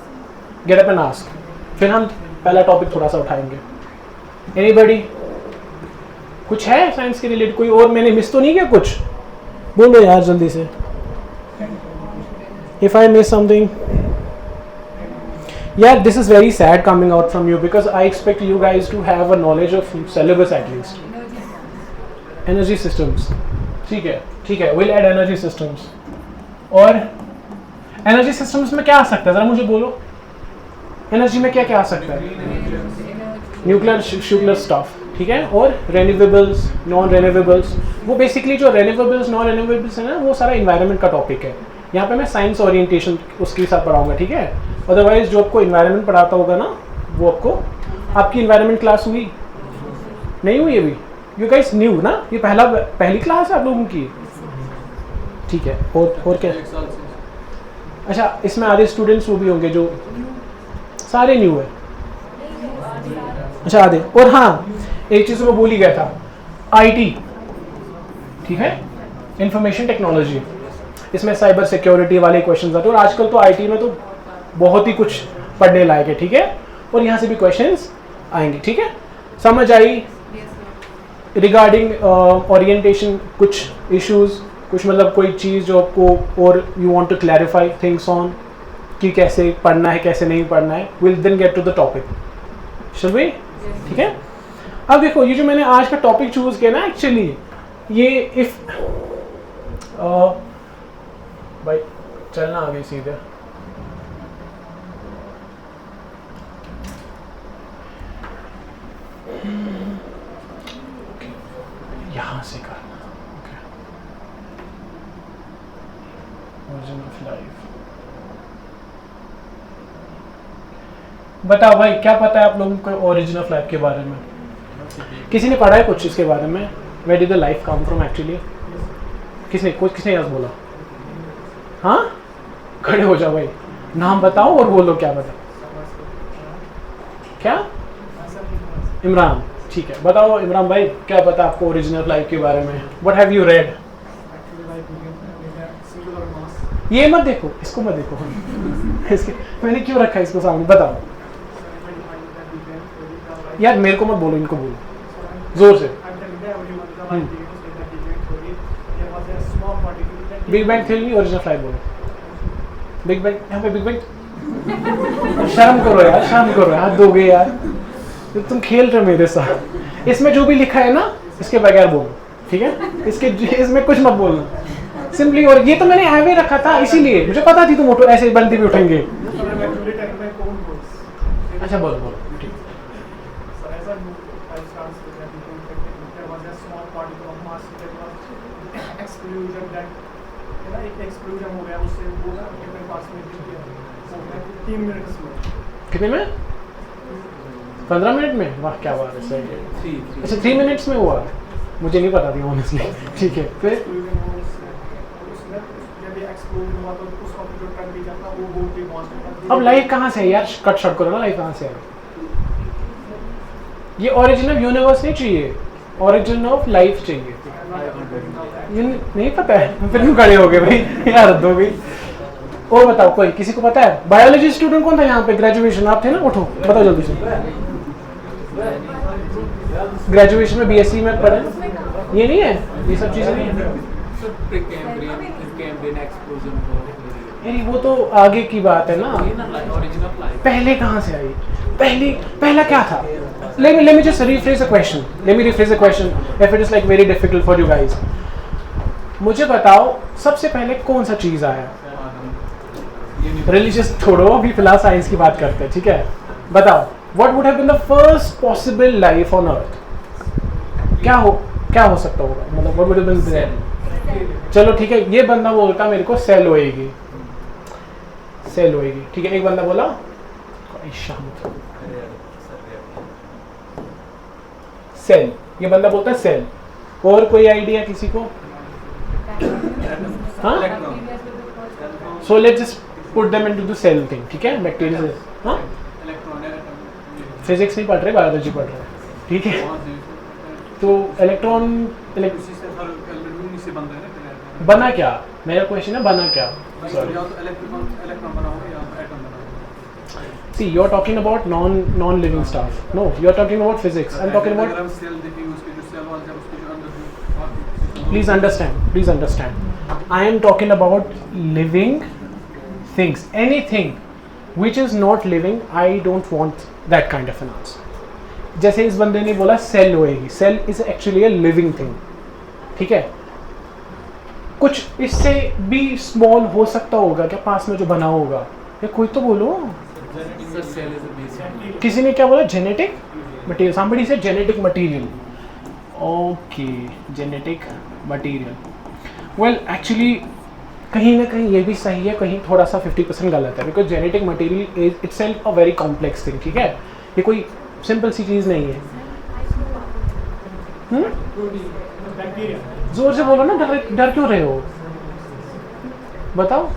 get up and ask. फिर हम पहला टॉपिक थोड़ा सा उठाएंगे. Anybody? कुछ है साइंस के रिलेटेड? कोई और मैंने मिस तो नहीं किया कुछ? बोलो यार जल्दी से. If I miss something, yeah, this is very sad coming out from you because I expect you guys to have a knowledge of syllabus at least. Energy systems. ठीक है. We'll add energy systems. और energy systems में क्या आ सकता है? जरा मुझे बोलो. एनर्जी में क्या क्या आ सकता है? न्यूक्लियर शुक्लर स्टफ. ठीक है. और रेन्यूवेबल्स, नॉन रेन्यूवेबल्स. वो बेसिकली जो रेन्यूवेबल्स नॉन रेन्यूवेबल्स है ना, वो सारा इन्वायरमेंट का टॉपिक है. यहाँ पे मैं साइंस ओरिएंटेशन उसके साथ पढ़ाऊंगा. ठीक है. अदरवाइज जो आपको इन्वायरमेंट पढ़ाता होगा ना, वो आपकी इन्वायरमेंट क्लास हुई नहीं हुई अभी? यू गाइस न्यू ना, ये पहली क्लास है आप लोगों की. ठीक है. और क्या? अच्छा, इसमें आधे स्टूडेंट्स वो भी होंगे जो सारे न्यू है. अच्छा आधे. और हाँ, एक चीज़ मैं भूल ही गया था, आईटी. ठीक है. Information technology. इसमें साइबर सिक्योरिटी वाले क्वेश्चंस आते हैं. और आजकल तो आईटी में तो बहुत ही कुछ पढ़ने लायक है. ठीक है. और यहाँ से भी क्वेश्चंस आएंगे. ठीक है. समझ आई? रिगार्डिंग ओरिएंटेशन कुछ इश्यूज, कुछ मतलब कोई चीज़ जो आपको और you want to clarify things on कि कैसे पढ़ना है कैसे नहीं पढ़ना है. Will then get to the topic. Shall we? ठीक है. अब देखो, ये जो मैंने आज का टॉपिक चूज किया ना, एक्चुअली ये इफ भाई चलना आगे सीधे. यहाँ से करना. ओके. Origin of life. बताओ भाई, क्या पता है आप लोगों को ओरिजिन ऑफ लाइफ के बारे में? किसी ने पढ़ा है कुछ इसके बारे में? Where did the life come from actually? किसने याद बोला? हाँ, खड़े हो जाओ भाई, नाम बताओ और बोलो क्या पता. क्या? इमरान. ठीक है. बताओ इमरान भाई, क्या पता आपको ओरिजिन ऑफ लाइफ के बारे में? What have you read? ये मत देखो, इसको मत देखो. इसके मैंने क्यों रखा है इसको सामने? बताओ यार, मेरे को मत बोलो, इनको बोलो जोर से. Big bang theory, origin of life बोलो. बिग बैंग, यहाँ पे बिग बैंग. शर्म करो यार, शर्म करो. हाथ दोगे यार, तुम खेल रहे हो मेरे साथ. इसमें जो भी लिखा है ना, इसके बगैर बोलो. ठीक है. इसमें कुछ मत बोलना सिंपली. और ये तो मैंने ऐवे रखा था, इसीलिए मुझे पता थी तुम ऐसे बनती भी उठेंगे. अच्छा बोलो. ठीक. कितने में? 15 मिनट में? वाह क्या बात है. सही. अच्छा 3 मिनट्स में हुआ? मुझे नहीं पता थी ऑनेस्टली. ठीक है. फिर अब लाइफ कहाँ से है यार? कट शॉट करो ना, लाइफ कहाँ से है? ये ओरिजिन ऑफ यूनिवर्स नहीं चाहिए, ओरिजिन ऑफ लाइफ चाहिए. नहीं पता है? फिर क्यों खड़े हो गए भाई यार, हद हो गई. और बताओ, कोई किसी को पता है? बायोलॉजी स्टूडेंट कौन था यहाँ पे? ग्रेजुएशन आप थे ना? उठो बताओ जल्दी से. ग्रेजुएशन में बीएससी में पढ़े? ये नहीं है, ये सब चीजें नहीं है. वो तो आगे की बात है ना. पहले कहाँ से आई? पहला क्या था? Let me just rephrase a question. Let me rephrase a question if it is like very difficult for you guys. मुझे बताओ, सबसे पहले कौन सा चीज आया? रिलीजियस छोड़ो, अभी फिलहाल साइंस की बात करते हैं. ठीक है. बताओ, what would have been the first possible life on earth? क्या हो सकता होगा? मतलब what would have been there? चलो ठीक है, ये बंदा बोलता मेरे को सेल होएगी, सेल होएगी, ठीक है। एक बंदा बोला सेल, ये बंदा बोलता है सेल। और कोई आइडिया किसी को? हाँ, so let's just put them into the cell thing, ठीक है। बैक्टीरिया, हाँ, फिजिक्स नहीं पढ़ रहे, बायोलॉजी पढ़ रहे, ठीक है। तो इलेक्ट्रॉन बना क्या, मेरा क्वेश्चन है बना क्या? See, you're talking about non-living stuff. No, you're talking about physics. I'm talking about. Please understand. Please understand. I am talking about living things. Anything which is not living, I don't want that kind of an answer. जैसे इस बंदे ने बोला cell होएगी, cell is actually a living thing, ठीक है। कुछ इससे भी स्मॉल हो सकता होगा क्या पास में जो बना होगा, या कोई तो बोलो। किसी ने क्या बोला? Genetic material, somebody said genetic material. Okay, genetic material. Well actually कहीं ना कहीं ये भी सही है, कहीं थोड़ा सा 50% गलत है, because genetic material is itself a very complex thing, ठीक है। ये कोई सिंपल सी चीज़ नहीं है। जोर से बोलो ना, डर क्यों रहे हो, बताओ।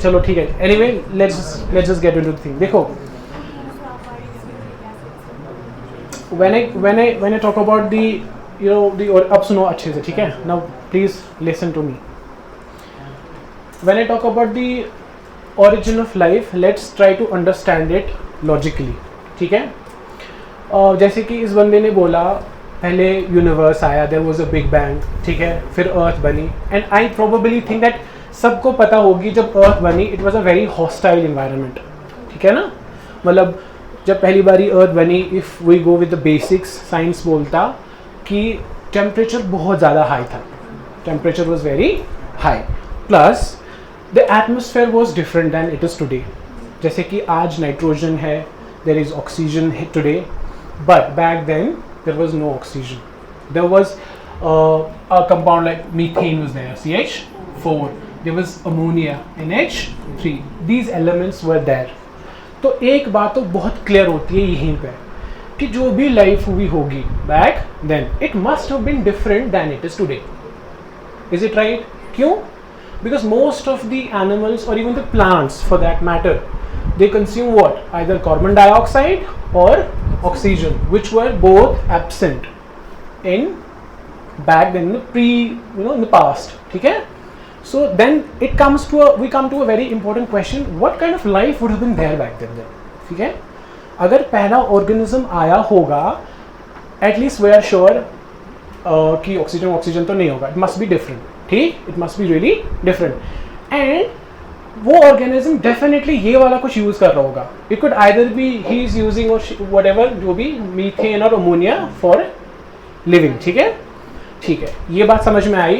चलो ठीक है, anyway let's just get into the thing. देखो, when I talk about the अब सुनो अच्छे से, ठीक है। Now please listen to me. When I talk about the origin of life, let's try to understand it logically, ठीक है। जैसे कि इस बंदे ने बोला पहले यूनिवर्स आया, there was a big bang, ठीक है, फिर अर्थ बनी, and I probably think that सबको पता होगी जब अर्थ बनी it was a very hostile environment, ठीक है ना। मतलब जब पहली बारी अर्थ बनी, if we go with the basics, science बोलता कि टेम्परेचर बहुत ज़्यादा हाई था, temperature was very high, plus the atmosphere was different than it is today. जैसे कि आज नाइट्रोजन है, there is oxygen today, but back then there was no oxygen. There was a compound like methane was there, CH4. There was ammonia, NH3. These elements were there. तो एक बात तो बहुत clear होती है यहीं पे कि जो भी लाइफ हुई होगी back then, it must have been different than it is today. Is it right? क्यों? Because most of the animals or even the plants for that matter, they consume what? Either carbon dioxide or oxygen, which were both absent in back then, in the past, ठीक है। So then we come to a very important question: what kind of life would have been there back then? ठीक है, अगर पहला organism आया होगा, at least we are sure कि oxygen तो नहीं होगा, it must be different, ठीक, it must be really different, and वो ऑर्गेनिज्म डेफिनेटली ये वाला कुछ यूज कर रहा होगा। It could either be he is using whatever, जो भी मीथेन और अमोनिया फॉर लिविंग, ठीक है, ठीक है, ये बात समझ में आई।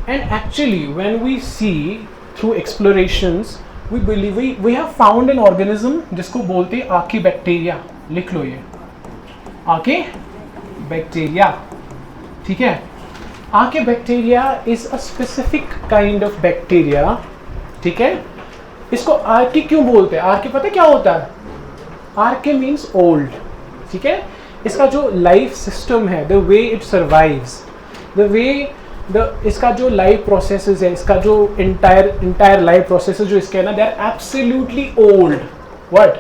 And actually when we see through explorations, we believe we have found an organism जिसको बोलते हैं आर्की बैक्टीरिया। लिख लो ये, आर्की बैक्टीरिया, ठीक है। Archie bacteria is a specific kind of bacteria, ठीक है। इसको आर्की क्यों बोलते हैं? आर्की पता क्या होता है? आर्की मीन्स ओल्ड, ठीक है। इसका जो लाइफ सिस्टम है, the way it survives, the way इसका जो लाइफ प्रोसेसेस है, इसका जो इंटायर लाइफ प्रोसेसेस जो इसके है ना, they are absolutely old. What?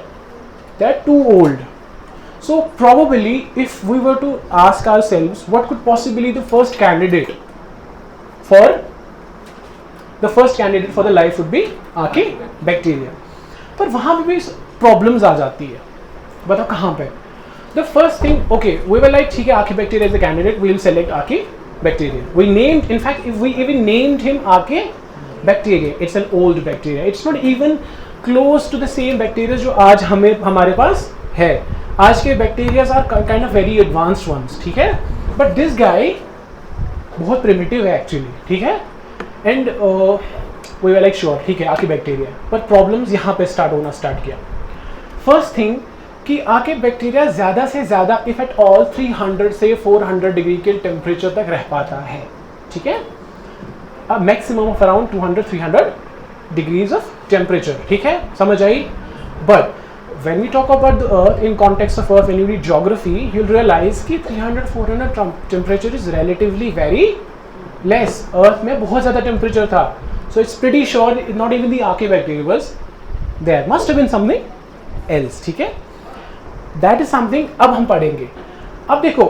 They are too old. So probably if we were to ask ourselves what could possibly the first candidate for the life would be Archaebacteria. पर वहाँ भी problems आ जाती है, बताओ कहाँ पे? The first thing, okay, we were like, ठीक है, Archaebacteria is a candidate, we will select Archaebacteria. We named, in fact, if we even named him Archaebacteria, it's an old bacteria. It's not even close to the same bacteria जो आज हमारे पास है. आज के bacteria are kind of very advanced ones, ठीक है? But this guy बहुत primitive है actually, ठीक है? And we were like sure, ठीक है, आर्कीबैक्टीरिया। पर प्रॉब्लम्स यहाँ पे स्टार्ट किया। फर्स्ट थिंग कि आर्कीबैक्टीरिया ज़्यादा से ज़्यादा इफ एट ऑल 300 से 400 डिग्री के टेम्परेचर तक रह पाता है, ठीक है। a maximum of around 200-300 degrees of temperature. ठीक है, समझ आई? But when we talk about the earth in context of earth, when you read geography, you'll realize कि 300-400 temperature is relatively very less. earth में बहुत ज़्यादा temperature था. So it's pretty sure not even the archibacteria was there. Must have been something else. ठीक है, that is something अब हम पढ़ेंगे. अब देखो,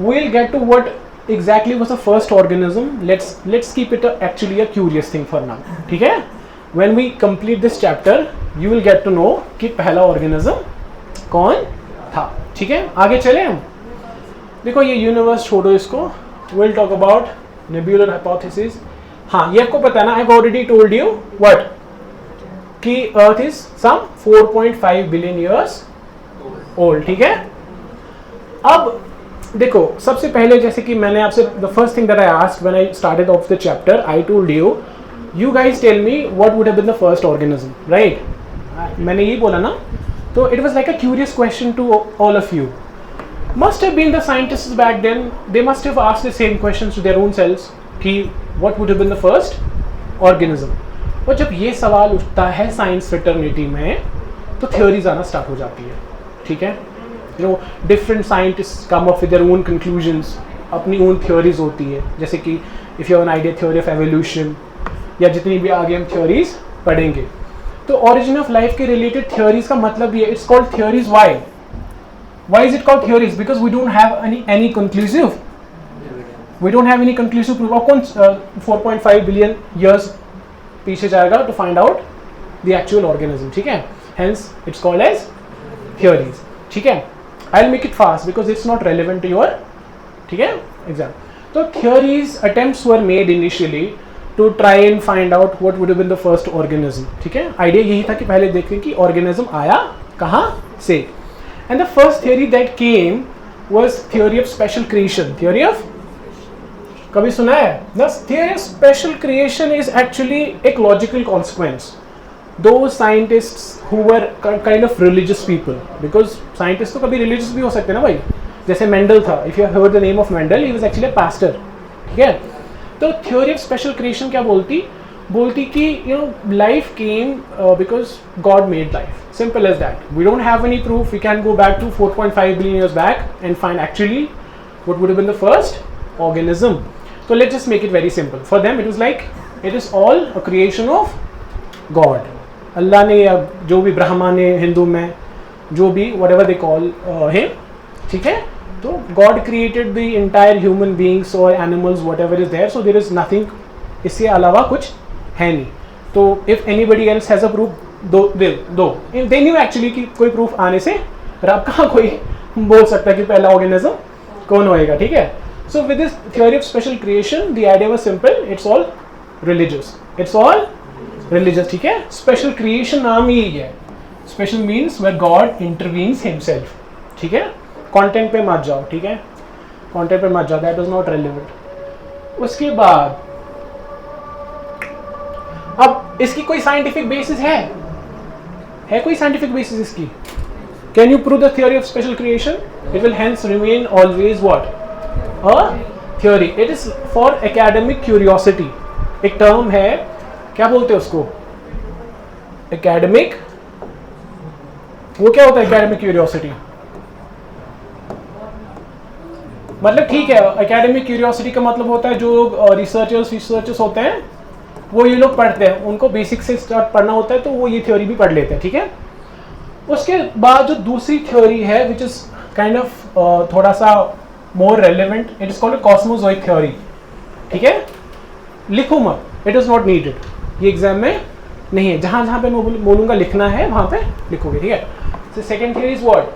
we'll get to what exactly was the first organism. Let's keep it actually a curious thing for now. ठीक है, when we complete this chapter you will get to know कि पहला organism कौन था. ठीक है, आगे चले हम. देखो ये यूनिवर्स छोड़ो इसको. we'll talk about nebular hypothesis. हाँ, ये आपको पता है ना, I've already told you what कि earth is some 4.5 billion years old. ठीक है, अब देखो सबसे पहले जैसे कि मैंने आपसे the first thing that I asked when I started off the chapter, I told you guys tell me what would have been the first organism, right? मैंने ये बोला ना, तो it was like a curious question to all of you. Must have been the scientists back then, they must have asked the same questions to their own selves कि what would have been the first organism. और जब ये सवाल उठता है science fraternity में तो theories आना स्टार्ट हो जाती है. ठीक है, you know different scientist come up with their own conclusions, अपनी ओन थ्योरीज होती है. जैसे कि if you have an idea theory of evolution या जितनी भी आगे हम थ्योरीज पढ़ेंगे, तो ओरिजिन ऑफ लाइफ के रिलेटेड थ्योरीज का मतलब ये, it's called theories. Why is it called theories? Because we don't have any conclusive, we don't have any conclusive proof. और कौन 4.5 बिलियन ईयर्स पीछे जाएगा to find out the actual organism. ठीक है, hence it's called as theories. ठीक है, I will make it fast because it's not relevant to your, ठीक है, एग्जाम. तो theories attempts were made initially to try and find out what would have been the first organism. ठीक है, idea यही था कि पहले देखें कि ऑर्गेनिज्म आया कहाँ से. And the first theory that came was theory of special creation. Theory of, कभी सुना है? The theory of special creation is actually एक logical consequence. Those scientists who were kind of religious people, because scientists तो कभी religious भी हो सकते हैं ना भाई. जैसे मेंडल था, if you have heard the name of Mendel, he was actually a pastor. ठीक है, तो theory of special creation क्या बोलती कि you know life came because God made life. Simple as that. We don't have any proof. We can go back to 4.5 billion years back and find actually what would have been the first organism. So let's just make it very simple. For them it was like it is all a creation of God. अल्लाह ने या जो भी ब्रह्मा ने हिंदू में जो भी whatever they call him, ठीक है, तो God created the entire human beings or animals whatever is there, so there is nothing, इससे अलावा कुछ है नहीं. तो if anybody else has a proof, दो they knew actually कि कोई proof आने से रब कहाँ कोई बोल सकता है कि पहला ऑर्गेनिज्म कौन होएगा. ठीक है, so with this theory of special creation the idea was simple, it's all religious. ठीक है, special creation नाम ही है. special means where God intervenes himself. ठीक है, content पे मत जाओ. ठीक है, content पे मत जाओ, that is not relevant. उसके बाद अब इसकी कोई scientific basis है कोई scientific basis इसकी? Can you prove the theory of special creation? It will hence remain always what? A theory. It is for academic curiosity. एक term है, क्या बोलते हैं उसको? Academic, वो क्या होता है academic curiosity? मतलब ठीक है, academic curiosity का मतलब होता है जो रिसर्चर्स होते हैं वो ये लोग पढ़ते हैं, उनको बेसिक से स्टार्ट पढ़ना होता है तो वो ये थ्योरी भी पढ़ लेते हैं. ठीक है, उसके बाद जो दूसरी थ्योरी है विच इज काइंड ऑफ थोड़ा सा more relevant, it is called cosmozoic theory. ठीक है, लिखो मत, इट इज नॉट नीडेड, ये एग्जाम में नहीं है. जहाँ जहाँ पे मैं बोलूँगा लिखना है वहाँ पे लिखोगे. ठीक है, so second theory is what?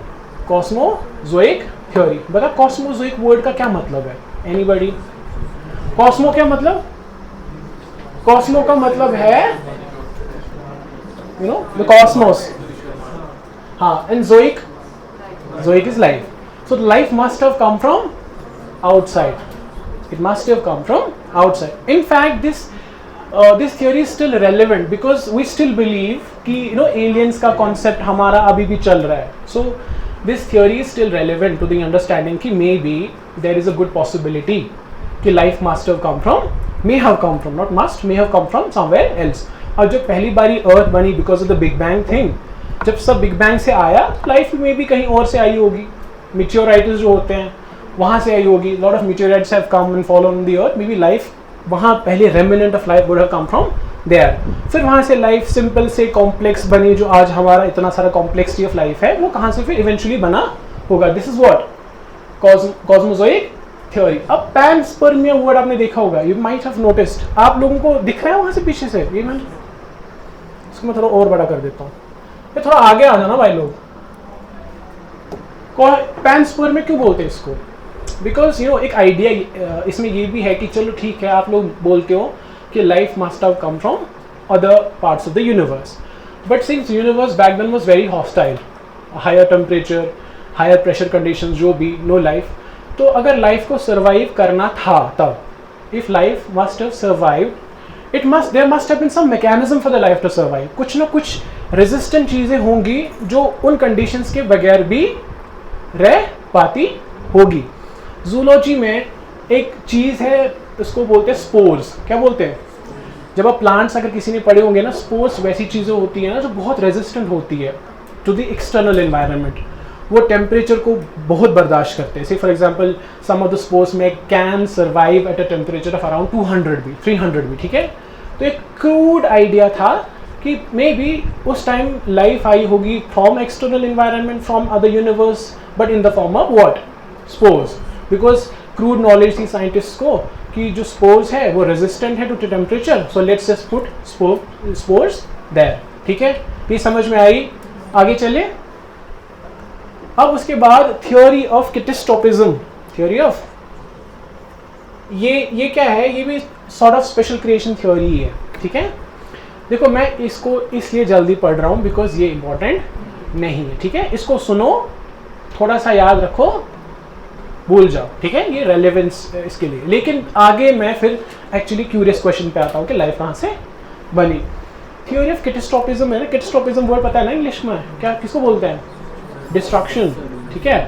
Cosmozoic theory. बता कॉस्मोजोइक वर्ड का क्या मतलब है? एनीबॉडी? कॉस्मो क्या मतलब? कॉस्मो का मतलब है यू नो द कॉस्मोस. हाँ, and जोइक is life. So life must have come from outside. It must have come from outside. In fact, this theory is still relevant because we still believe कि you know aliens का concept हमारा अभी भी चल रहा है. So this theory is still relevant to the understanding कि maybe there is a good possibility कि life must have come from may have come from, not must, may have come from somewhere else. और जब पहली बारी earth बनी because of the big bang thing, जब सब big bang से आया, लाइफ में भी कहीं और से आई होगी। मीटियोराइट्स जो होते हैं वहाँ से आई होगी, lot of meteorites have come and fall on the earth, maybe life वहाँ पहले remnant of life would have come from there. फिर वहाँ से लाइफ सिंपल से कॉम्प्लेक्स बनी, जो आज हमारा इतना सारा कॉम्प्लेक्सिटी ऑफ लाइफ है, वो कहाँ से फिर इवेंचुअली बना होगा। This is what cosmozoic theory. अब पैनस्पर्मिया वर्ड आपने देखा होगा, यू माइट हैव नोटिस्ड, आप लोगों को दिख रहा है वहाँ से पीछे से, ये मैं इसको मैं थोड़ा और बड़ा कर देता हूँ, ये थोड़ा आगे आ जाना भाई लोग। पैनस्पर्मिया क्यों बोलते हैं इसको? बिकॉज यू नो एक आइडिया इसमें ये भी है कि चलो ठीक है, आप लोग बोलते हो कि life must have come from other parts of the universe, but since universe back then was very hostile, higher temperature, higher pressure conditions, जो भी, नो लाइफ, तो अगर लाइफ को सर्वाइव करना था तब, if life must have survived, there must have been some mechanism for the life to survive. कुछ ना कुछ रेजिस्टेंट चीज़ें होंगी जो उन कंडीशंस के बगैर भी रह पाती होगी। जूलॉजी में एक चीज़ है, उसको बोलते हैं स्पोर्स। क्या बोलते हैं? जब आप प्लांट्स अगर किसी ने पढ़े होंगे ना, स्पोर्स वैसी चीज़ें होती हैं ना जो बहुत रेजिस्टेंट होती है टू द एक्सटर्नल एनवायरनमेंट, वो टेम्परेचर को बहुत बर्दाश्त करते हैं। Say for example some of the spores में can survive at a temperature of around 200 भी, 300 भी, ठीक है। तो एक क्रूड आइडिया था कि मे बी उस टाइम लाइफ आई होगी from external environment, from other universe, but in the form of what? Spores. Because crude knowledge थी साइंटिस्ट को कि जो स्पोर्स है वो रेजिस्टेंट है to temperature, so let's just put spores there, ठीक है। ये समझ में आई? आगे चले। अब उसके बाद थ्योरी ऑफ कैटास्ट्रोफिज्म। थ्योरी ऑफ ये क्या है? ये भी sort of special creation theory है, ठीक है। देखो मैं इसको इसलिए जल्दी पढ़ रहा हूँ बिकॉज ये इंपॉर्टेंट नहीं है, ठीक है। इसको सुनो, थोड़ा सा याद रखो, भूल जाओ, ठीक है। ये रेलेवेंस इसके लिए, लेकिन आगे मैं फिर एक्चुअली क्यूरियस क्वेश्चन पे आता हूँ कि लाइफ कहाँ से बनी। थ्योरी ऑफ कैटास्ट्रोफिज्म है ना, कैटास्ट्रोफिज्म वर्ड पता है ना इंग्लिश में क्या, किसको बोलते हैं? डिस्ट्रक्शन, ठीक है।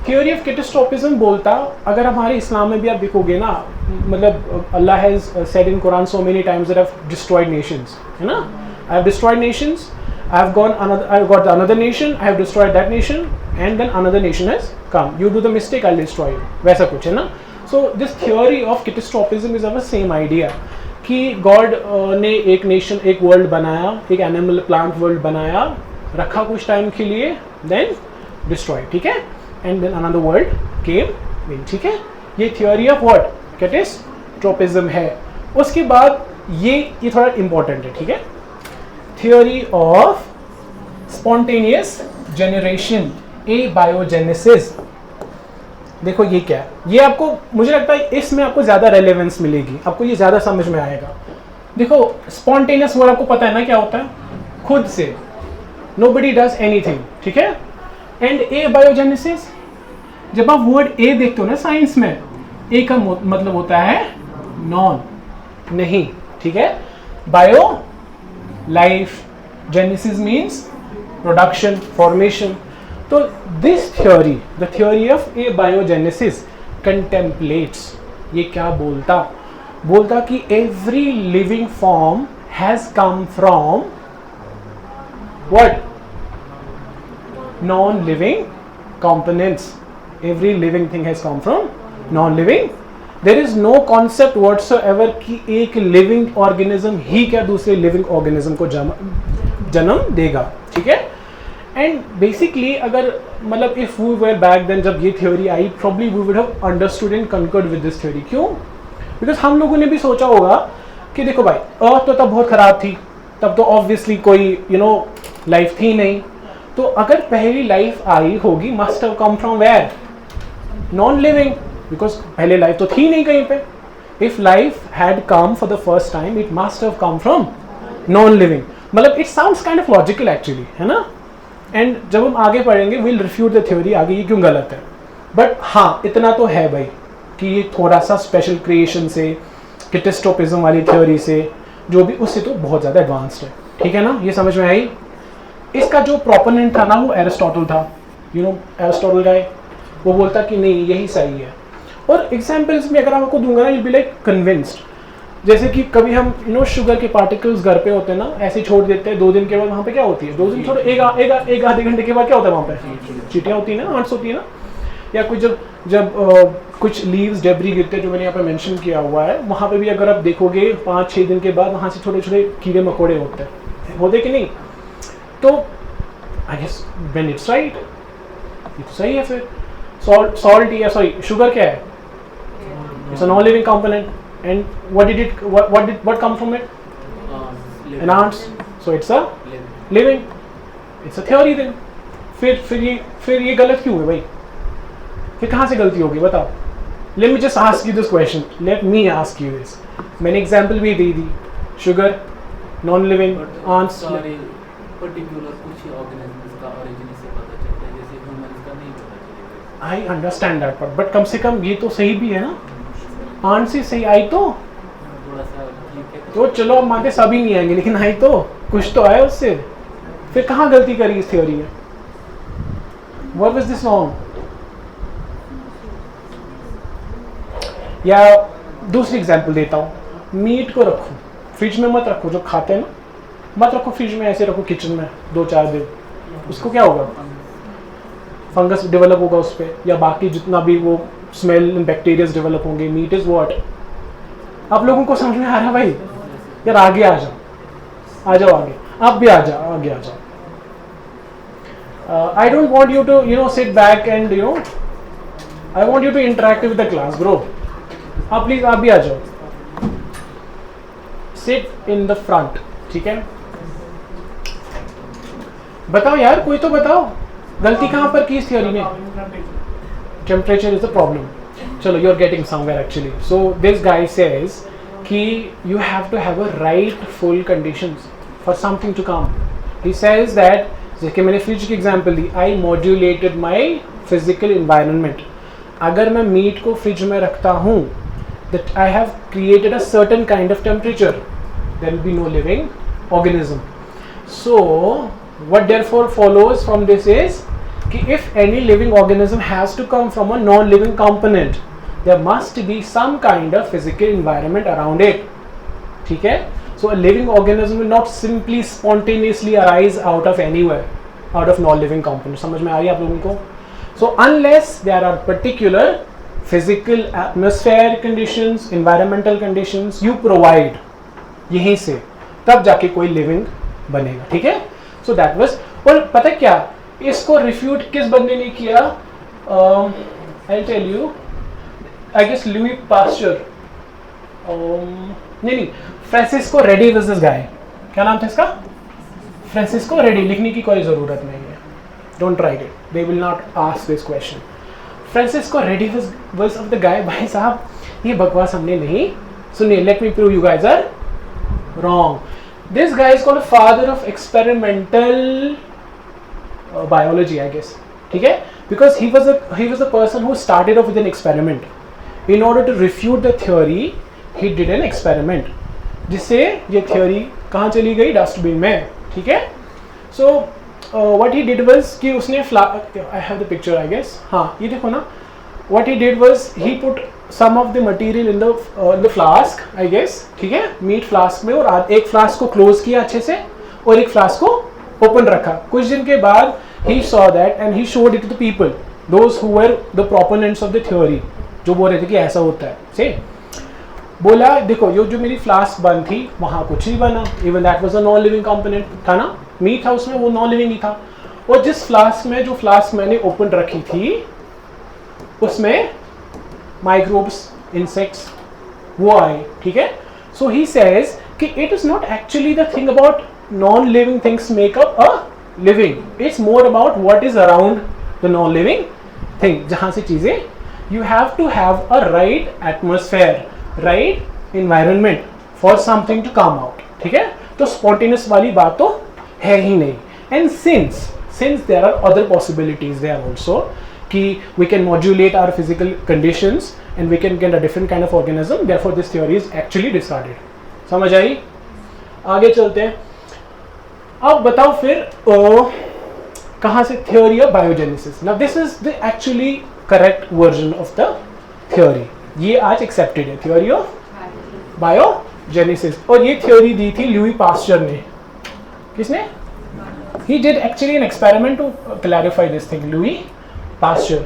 थ्योरी ऑफ कैटास्ट्रोफिज्म बोलता, अगर हमारे इस्लाम में भी आप देखोगे ना, मतलब Allah has said in Quran so many times that I have destroyed nations, है ना। I have destroyed nations, I have got another nation, I have destroyed that nation, and then another nation has come. You do the mistake, I'll destroy you. वैसा कुछ है ना। So this theory of catastrophism is of the same idea कि God ने एक nation, एक world बनाया, एक एनिमल प्लांट वर्ल्ड बनाया, रखा कुछ टाइम के लिए, then destroy, ठीक है, and then another world came in, ठीक है। ये theory of what? Catastrophism है। उसके बाद ये थोड़ा important है, ठीक है। Theory of spontaneous generation, abiogenesis। देखो ये क्या है, ये आपको, मुझे लगता है इसमें आपको ज़्यादा रेलेवेंस मिलेगी, आपको ये ज़्यादा समझ में आएगा। देखो spontaneous वर्ड आपको पता है ना क्या होता है? खुद से, nobody does anything, ठीक है। एंड abiogenesis, जब आप वर्ड ए देखते हो ना साइंस में, ए का मतलब होता है नॉन, नहीं, ठीक है। Bio life, genesis means production, formation. So this theory, the theory of abiogenesis, contemplates, ये क्या बोलता कि every living form has come from what? Non-living components. Every living thing has come from non-living. There is no concept whatsoever कि एक living organism ही क्या दूसरे living organism को जन्म देगा, ठीक है। एंड बेसिकली अगर मतलब if we were back then, जब ये थ्योरी आई, probably we would have understood and concurred with this theory. क्यों? बिकॉज हम लोगों ने भी सोचा होगा कि देखो भाई, अर्थ तो तब बहुत खराब थी, तब तो ऑब्वियसली कोई लाइफ थी नहीं, तो अगर पहली लाइफ आई होगी must have come from where? Non living, because पहले लाइफ तो थी नहीं कहीं पे। If life had come for the first time, it must have come from non living. मतलब it sounds kind of logical actually, है ना। एंड जब हम आगे पढ़ेंगे विल रिफ्यूट द थ्योरी, आगे ये क्यों गलत है। बट हाँ इतना तो है भाई कि ये थोड़ा सा स्पेशल क्रिएशन से, कैटास्ट्रोफिज्म वाली थ्योरी से, जो भी, उससे तो बहुत ज़्यादा एडवांस्ड है, ठीक है ना। ये समझ में आई? इसका जो प्रोपोनेंट था ना वो एरिस्टोटल था, एरिस्टोटल का, वो बोलता कि नहीं यही सही है। और एग्जाम्पल्स में अगर आपको दूंगा ना, यू बी लाइक कन्विंस्ड। जैसे कि कभी हम शुगर के पार्टिकल्स घर पे होते हैं ना, ऐसे ही छोड़ देते हैं, 2 दिन के बाद वहाँ पे क्या होती है, 2 दिन छोड़ो एक आधे घंटे के बाद क्या होता है वहाँ पे, चींटियाँ होती है ना, आंट्स होती है ना, या कुछ जब कुछ लीव्स डेब्री गिरते हैं जो मैंने यहाँ पे मेंशन किया हुआ है, वहाँ पे भी अगर आप देखोगे 5-6 दिन के बाद वहाँ से छोटे छोटे कीड़े मकोड़े होते कि नहीं। तो I guess when it's right, ये तो सही है। फिर सॉल्ट या सॉरी शुगर क्या है, it's a non living component, and what come from it, an ants, so it's a living, it's a theory then। फिर ये गलत क्यों है भाई, फिर कहाँ से गलती होगी बताओ। Let me just ask you this question, let me ask you this, मैंने एग्जांपल भी दे दी, sugar non living, ants, particular कुछ ऑर्गेनिजम्स का ओरिजिन से पता चलता है, जैसे ह्यूमंस का नहीं पता चलेगा। I understand that part, but कम से कम ये तो सही भी है ना, आंट से सही आई तो थोड़ा सा ठीक है, तो चलो अब मानते सभी नहीं आएंगे, लेकिन आई तो कुछ तो आया उससे। फिर कहाँ गलती करी इस थ्योरी में, व्हाट वाज दिस रॉन्ग। या दूसरी एग्जांपल देता हूँ, मीट को रखो फ्रिज में मत रखो, जो खाते हैं ना मत रखो फ्रिज में, ऐसे रखो किचन में 2-4 दिन, उसको क्या होगा, फंगस डेवलप होगा उस पर, या बाकी जितना भी वो स्मेल एंड बैक्टीरियाज डेवलप होंगे। मीट इज व्हाट, आप लोगों को समझ में आ रहा है भाई, यार आगे आ जाओ आगे, आप भी आ जाओ आगे आ जाओ। I don't want you to sit back and I want you to interact with the class bro, आप प्लीज आप भी आ जाओ, सिट इन द फ्रंट, ठीक है। बताओ यार, कोई तो बताओ गलती कहाँ पर की इस थ्योरी में। टेम्परेचर इज द प्रॉब्लम, चलो you are getting somewhere actually. So this guy says कि you have to have a rightful conditions for something to come. He says that, जैसे मैंने फ्रिज की एग्जांपल दी, I modulated my physical environment. अगर मैं meat को fridge में रखता हूँ, that I have created a certain kind of temperature, there will be no living organism. So what therefore follows from this is कि if any living organism has to come from a non-living component, there must be some kind of physical environment around it, ठीक है। So a living organism will not simply spontaneously arise out of anywhere, out of non-living component। समझ में आ रही है आप लोगों को। So unless there are particular physical atmospheric conditions, environmental conditions you provide, यहीं से तब जाके कोई लिविंग बनेगा, ठीक है। सो दैट वाज, और पता क्या इसको रिफ्यूट किस बंदे ने किया, I tell you, I guess Louis Pasteur, नहीं Francisco Redi was this guy, क्या नाम था इसका, फ्रांसिस्को रेडी, लिखने की कोई जरूरत नहीं है, don't write it, they will not ask this question. Francesco Redi was of the guy, भाई साहब ये बकवास हमने नहीं सुनिए, let me prove you guys are wrong. This guy is called a father of experimental biology, I guess. ठीक है, because he was a person who started off with an experiment. In order to refute the theory, he did an experiment. जिससे ये theory कहाँ चली गई, dustbin में, ठीक है। So what he did was कि उसने I have the picture, I guess. हाँ ये देखो ना, what he did was he put some of the material in the flask, I guess, ठीक है, मीट फ्लास्क में, और एक फ्लास्क को क्लोज किया अच्छे से और एक फ्लास्क को ओपन रखा। कुछ दिन के बाद he saw that and he showed it to the people, those who were the proponents of the theory, जो बोल रहे थे कि ऐसा होता है। से बोला देखो ये जो मेरी फ्लास्क बंद थी वहाँ कुछ नहीं बना, even that was a non living component था ना, मीट था उसमें, वो नॉन लिविंग ही था। और जिस फ्लास्क में जो फ्लास्क मैंने ओपन रखी थी उसमें माइक्रोब्स, इंसेक्ट्स वो आए, ठीक है। सो ही सेज कि it is not actually the thing about non living things make up a living, it's more about what is around the non living thing, जहां से चीजें, you have to have a right atmosphere, right environment for something to come out, ठीक है। तो spontaneous वाली बात तो है ही नहीं। And since there are other possibilities there also कि we can modulate our physical conditions and we can get a different kind of organism, therefore this theory is actually discarded। समझ आई, आगे चलते हैं। अब बताओ फिर कहाँ से theory of biogenesis। now this is the actually correct version of the theory, ये आज accepted है, theory of जेनेसिस, और ये थ्योरी दी थी लुई पास्चर ने। किसने? He did actually an experiment to clarify this thing, Louis Pasteur.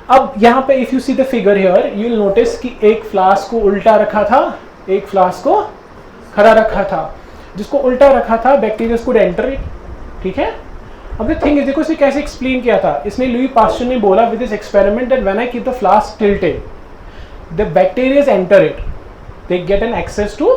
अब यहाँ पे if you see the figure here you will notice कि एक फ्लास्क को उल्टा रखा था, एक फ्लास्क को खड़ा रखा था। जिसको उल्टा रखा था बैक्टीरिया कुड एंटर इट, ठीक है। अब द थिंग इज, देखो इसे कैसे एक्सप्लेन किया था इसने, लुई पास्चर ने बोला with this experiment that when I keep the flask tilted the bacteria enter it, they get an access to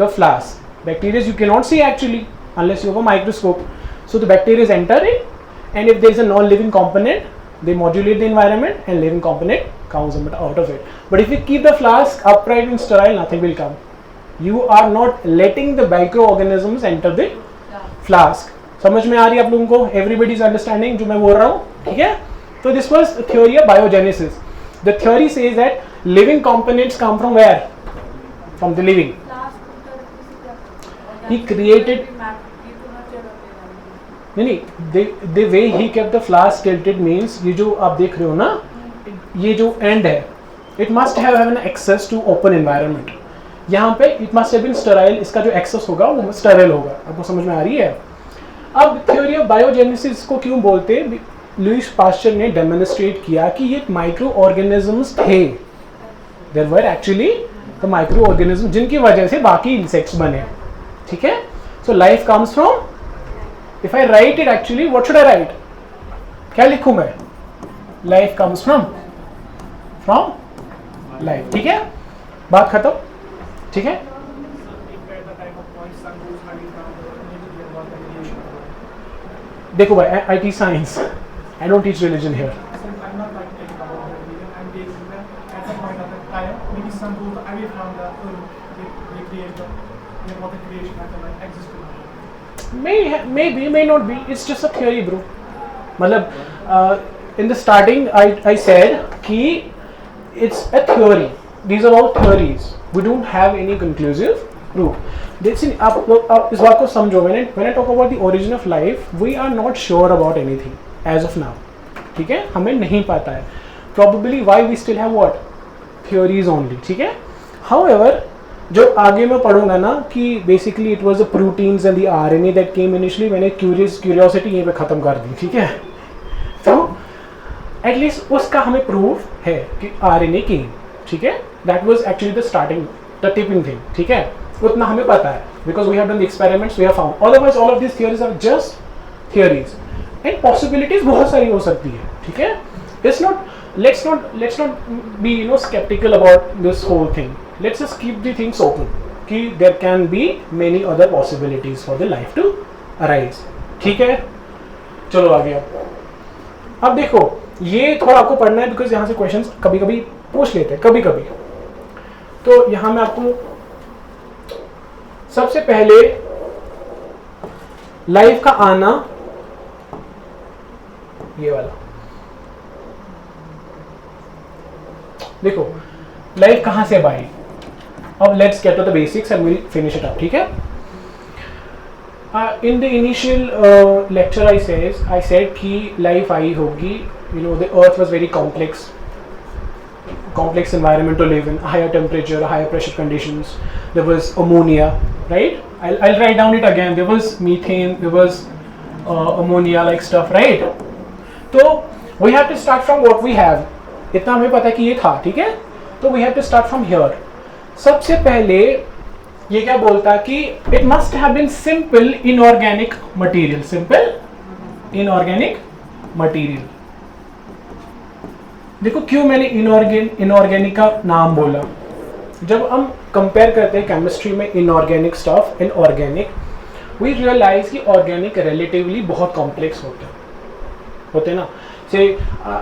the flask. Bacteria you cannot see actually unless you have a microscope. So the bacteria enter it, and if there is a non-living component, they modulate the environment, and living component comes out of it. But if you keep the flask upright and sterile, nothing will come. You are not letting the microorganisms enter the flask. समझ में आ रही है आप लोगों को? Everybody is understanding जो मैं बोल रहा हूँ, ठीक है? So this was the theory of biogenesis. The theory says that living components come from where? From the living. He created. नहीं, the way he kept the flask tilted means ये जो आप देख रहे हो ना, ये जो end है, it must have an access to open environment. यहाँ पे it must have been sterile, इसका जो access होगा वो sterile होगा। आपको समझ में आ रही है? अब theory of biogenesis को क्यों बोलते हैं? लुईस पास्चर ने डेमोन्स्ट्रेट किया कि ये माइक्रो ऑर्गेनिजम्स थे। There were actually the microorganisms जिनकी वजह से बाकी इंसेक्ट्स बने, ठीक है। So life comes from, if I right it actually what should I right, क्या लिखूं मैं? लाइफ कम्स फ्रॉम लाइफ, ठीक है, बात खत्म, ठीक है। देखो भाई, I teach science, I don't teach religion here. Maybe some move away from the earth, they create the water creation and the existing. Maybe, may not be. It's just a theory, bro. मतलब in the starting, I said कि it's a theory. These are all theories. We don't have any conclusive proof. देखिए आप इस बात को समझो, when I talk about the origin of life, we are not sure about anything as of now. ठीक है, हमें नहीं पता है. Probably why we still have what? Theories only, ठीक है। However, जो आगे मैं पढ़ूंगा ना कि basically it was the proteins and the RNA that came initially, मैंने curiosity यहीं पे खत्म कर दी, ठीक है। तो at least उसका हमें proof है कि RNA came, ठीक है। That was actually the starting, the tipping thing, ठीक है। उतना हमें पता है because we have done the experiments, we have found. Otherwise, all of these theories are just theories and possibilities बहुत सारी हो सकती है, ठीक है। It's not, let's not be skeptical about this whole thing. Let's just keep the things open कि there can be many other possibilities for the life to arise, ठीक है। चलो आगे। अब देखो ये थोड़ा आपको पढ़ना है बिकॉज यहाँ से क्वेश्चंस कभी कभी पूछ लेते हैं, कभी कभी। तो यहाँ मैं आपको सबसे पहले लाइफ का आना, ये वाला देखो, लाइफ कहां से आई। अब let's get to the basics and will finish it up, ठीक है। In the initial lecture I said कि लाइफ आई होगी, you know the earth was very complex environment to live in, higher temperature, higher pressure conditions. There was ammonia, right? I'll write down it again. There was methane, there was ammonia like stuff, right? So we have to start from what we have. इतना हमें पता है कि ये था, ठीक है। तो we have to start from here. सबसे पहले ये क्या बोलता कि it must have been simple inorganic material. Simple inorganic material. देखो क्यों मैंने इनऑर्गेनिक का नाम बोला। जब हम कंपेयर करते हैं केमिस्ट्री में inorganic stuff and organic, we realise कि ऑर्गेनिक रिलेटिवली बहुत कॉम्प्लेक्स होते हैं ना। Say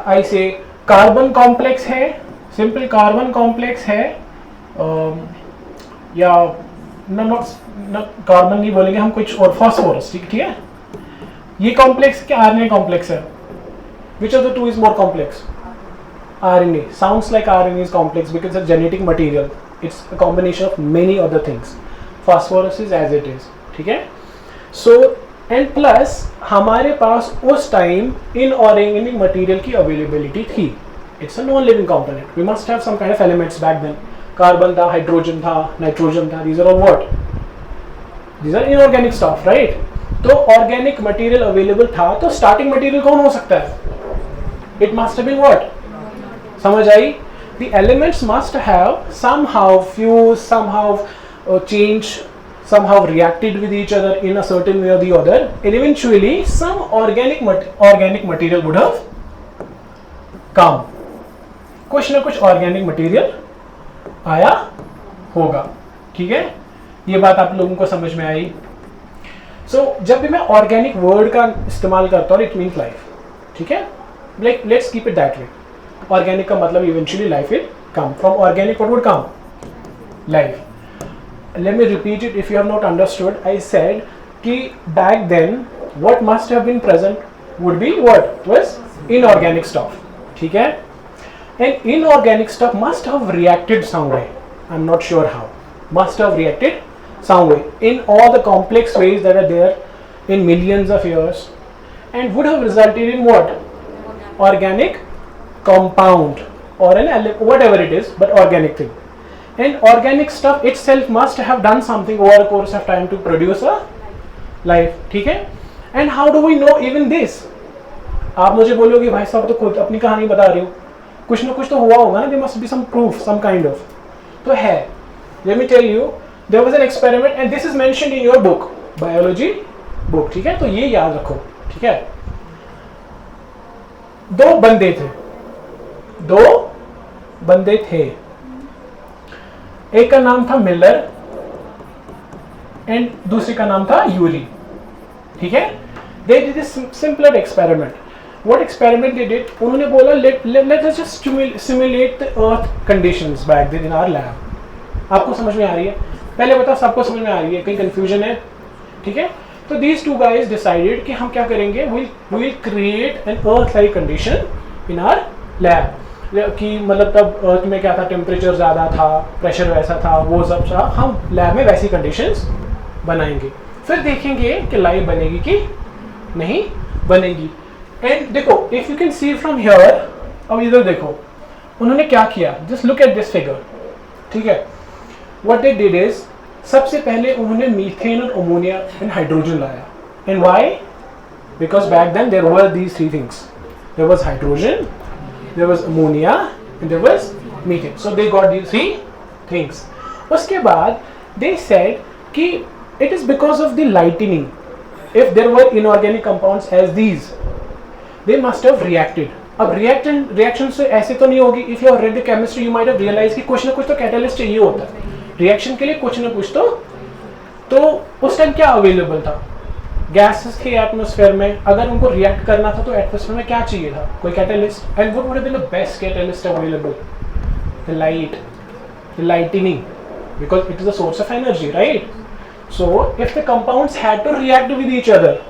I say carbon complex है, सिंपल कार्बन कॉम्प्लेक्स है, या कार्बन नहीं बोलेंगे हम, कुछ और फॉस्फोरस, ठीक है। ये कॉम्प्लेक्स क्या आरएनए कॉम्प्लेक्स है? Which of the two is more complex? RNA. Sounds like RNA is complex because it's a genetic material. It's a combination of many other things. Phosphorus is as it is. ठीक है? So and plus हमारे पास उस time inorganic material की availability थी. It's a non-living component. We must have some kind of elements back then. Carbon था, hydrogen था, nitrogen था, these are all what? These are inorganic stuff, right? तो organic material available था, तो starting material कौन हो सकता है? It must have been what? समझ आई? The elements must have somehow fused, somehow changed, somehow reacted with each other in a certain way or the other, and eventually some organic material would have come. कुछ ना कुछ organic material आया होगा, ठीक है? ये बात आप लोगों को समझ में आई? जब भी मैं ऑर्गेनिक वर्ड का इस्तेमाल करता हूँ, इट मीन्स लाइफ, ठीक है? Like let's keep it that way. Organic का मतलब eventually life will come. From organic what would come? Life. Let me repeat it if you have not understood. I said कि back then what must have been present would be what? Was inorganic stuff. ठीक है? And inorganic stuff must have reacted some way. I'm not sure how. Must have reacted some way in all the complex ways that are there in millions of years, and would have resulted in what? Organic compound or an whatever it is, but organic thing. And organic stuff itself must have done something over a course of time to produce a life. ठीक है? And how do we know even this? आप मुझे बोलोगे भाई साहब तो खुद अपनी कहानी बता रहे हो, कुछ ना कुछ तो हुआ होगा ना. There must be some proof, some kind of. तो है. Let me tell you, there was an experiment and this is mentioned in your book, biology book. ठीक है? तो ये याद रखो. ठीक है? दो बंदे थे. एक का नाम था मिलर एंड दूसरे का नाम था यूरी. ठीक है? They did this simpler experiment. What experiment they did? उन्होंने बोला let us just simulate the earth conditions back then in our lab. आपको समझ में आ रही है? पहले बताओ सबको समझ में आ रही है? कहीं कंफ्यूजन है? ठीक है? तो these two guys decided कि हम क्या करेंगे? We will create an earth-like condition in our lab. कि मतलब तब अर्थ में क्या था, टेम्परेचर ज़्यादा था, प्रेशर वैसा था, वो सब था. हम लैब में वैसी कंडीशंस बनाएंगे, फिर देखेंगे कि लाइफ बनेगी कि नहीं बनेगी. एंड देखो, if you can see from here, अब इधर देखो उन्होंने क्या किया. Just look at this figure. ठीक है? व्हाट दे डिड इज, सबसे पहले उन्होंने मीथेन और अमोनिया एंड हाइड्रोजन लाया. And why? Because back then there were these three things. There was hydrogen, there was ammonia and there was methane. So they got these three things. उसके बाद they said कि it is because of the lightning. If there were inorganic compounds as these, they must have reacted. अब reaction से ऐसे तो नहीं होगी. If you have read the chemistry, you might have realized कि कुछ ना कुछ तो catalyst चाहिए होता है. Reaction के लिए कुछ ना कुछ तो उस टाइम क्या अवेलेबल था? गैसेस थे एटमॉस्फेयर में. अगर उनको रिएक्ट करना था तो एटमॉस्फेयर में क्या चाहिए था? कोई catalyst. And what would have been the best catalyst available? The light, the lightning, because it is the source of energy, right? So if the compounds had to react with each other,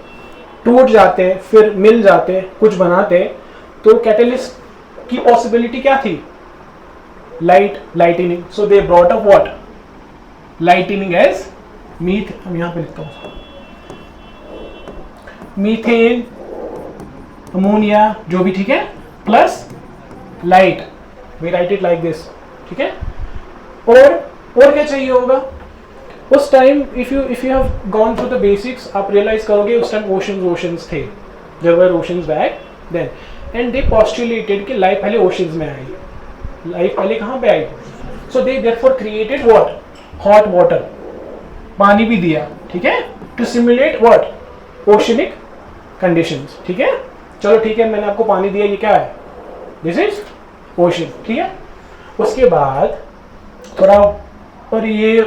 टूट जाते फिर मिल जाते, कुछ बनाते, तो catalyst की possibility क्या थी? Lightning. So they brought up what? Lightning as हम यहाँ पे लिखता हूँ मीथेन, अमोनिया, जो भी, ठीक है, plus light. We write it like this. ठीक है? और क्या चाहिए होगा उस time? If you have gone through the basics, आप रियलाइज करोगे उस टाइम ओशंस थे. There were oceans back then, and they postulated कि लाइफ पहले ओशंस में आई. लाइफ पहले कहाँ पे आई? So they therefore created what? Hot water. पानी भी दिया. ठीक है? To simulate what? Oceanic conditions. ठीक है? चलो ठीक है, मैंने आपको पानी दिया, ये क्या है? This is ocean. ठीक है? उसके बाद थोड़ा पर ये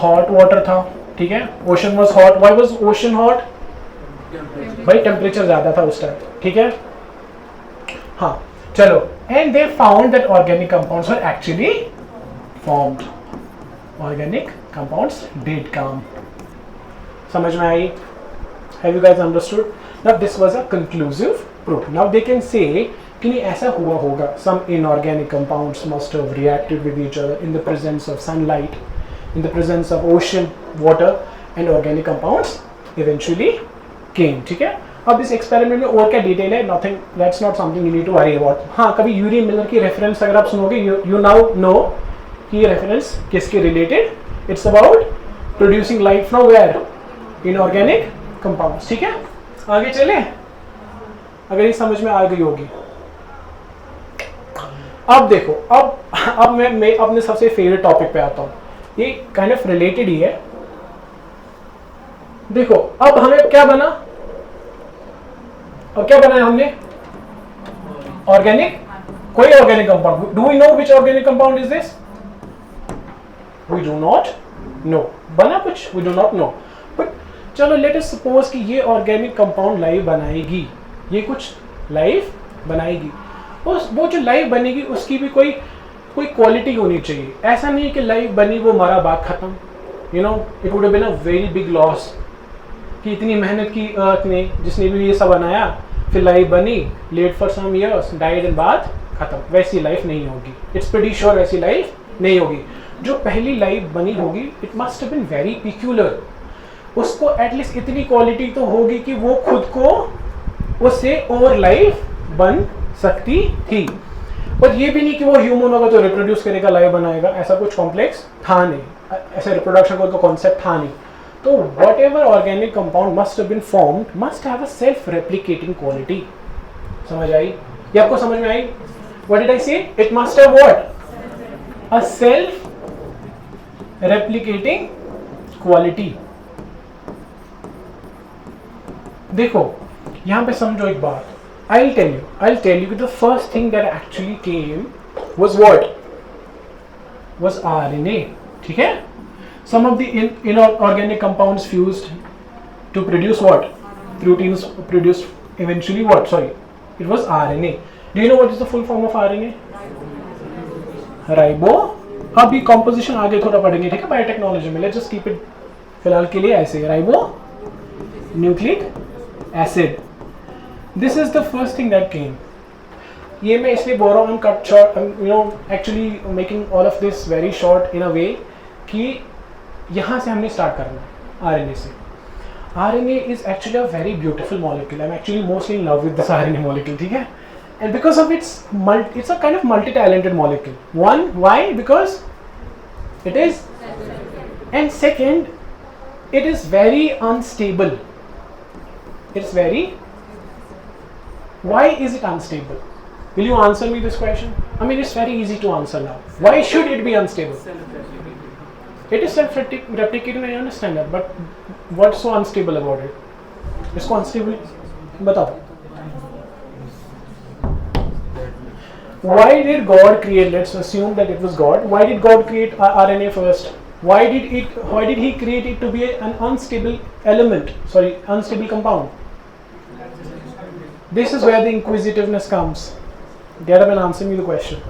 हॉट वाटर था. ठीक है? Ocean was hot. Why was ocean hot? भाई टेम्परेचर ज्यादा था उस टाइम. ठीक है? हाँ, चलो. And they found that organic compounds were actually formed. Organic compounds did कम. समझ में आई? Have you guys understood? Now this was a conclusive proof. Now they can say कि नहीं ऐसा हुआ होगा. Some inorganic compounds must have reacted with each other in the presence of sunlight, in the presence of ocean, water, and organic compounds eventually came. ठीक है? अब इस experiment में और क्या डिटेल है? Nothing. That's not something you need to worry about. हाँ, कभी यूरी मिलर की रेफरेंस अगर आप सुनोगे, you now know की रेफरेंस किसके related? It's about producing life from where? Inorganic compounds. ठीक है, आगे चले. अगर ये समझ में आ गई होगी. अब देखो, अब मैं अपने सबसे फेवरेट टॉपिक पे आता हूँ. ये काइंड ऑफ रिलेटेड ही है. देखो अब हमें क्या बना, और क्या बनाया हमने? ऑर्गेनिक, कोई organic compound. Do we know which organic compound is this? We do not know. बना कुछ? We do not know. But चलो लेट अस सपोज कि ये ऑर्गेनिक कंपाउंड लाइफ बनाएगी, ये कुछ लाइफ बनाएगी. वो जो लाइफ बनेगी उसकी भी कोई क्वालिटी होनी चाहिए. ऐसा नहीं कि लाइफ बनी वो मरा बात खत्म. You know it would have been a very big loss कि इतनी मेहनत की अर्थ ने, जिसने भी ये सब बनाया, फिर लाइफ बनी, late for some years, died and बात खत्म. वैसी लाइफ नहीं होगी. इट्स प्रीटी श्योर वैसी लाइफ नहीं होगी. जो पहली लाइफ बनी होगी it must have been very peculiar. उसको एटलीस्ट इतनी क्वालिटी तो होगी कि वो खुद को उससे और लाइफ बन सकती थी. पर ये भी नहीं कि वो ह्यूमन होगा तो रिप्रोड्यूस करेगा, लाइफ बनाएगा. ऐसा कुछ कॉम्प्लेक्स था नहीं. ऐसे रिप्रोडक्शन का तो कॉन्सेप्ट था नहीं. तो whatever organic compound must have been formed must have a self replicating quality. समझ आई? ये आपको समझ में आई? व्हाट डिड आई से? It must have what? A self replicating quality. देखो यहां पे समझो एक बात. I'll tell you the first thing that actually came was what? Was RNA. ठीक है? Some of the inorganic compounds fused to produce what? Proteins produced eventually what? Sorry, it was RNA. Do you know what is the full form of RNA? Ribo. अभी composition आगे थोड़ा पढ़ेंगे, ठीक है? Biotechnology में. Let's just keep it फिलहाल के लिए ऐसे. Ribo nucleic acid. This is the first thing that came. ये मैं इसलिए बोल रहा हूँ, cut short, actually making all of this very short in a way कि यहाँ से हमने start करना है RNA से. RNA is actually a very beautiful molecule. I'm actually mostly in love with this RNA molecule, ठीक है? And because of it's a kind of multi-talented molecule. One, why? Because it is, and second, it is very unstable. It's very. Why is it unstable? Will you answer me this question? I mean, it's very easy to answer now. Why should it be unstable? It is self-replicating, I understand that, but what's so unstable about it? It's unstable. बताओ. Why did God create? Let's assume that it was God. Why did God create RNA first? Why did He create it to be an unstable element? Sorry, unstable compound. This is where the inquisitiveness comes. Get up and answer me the question.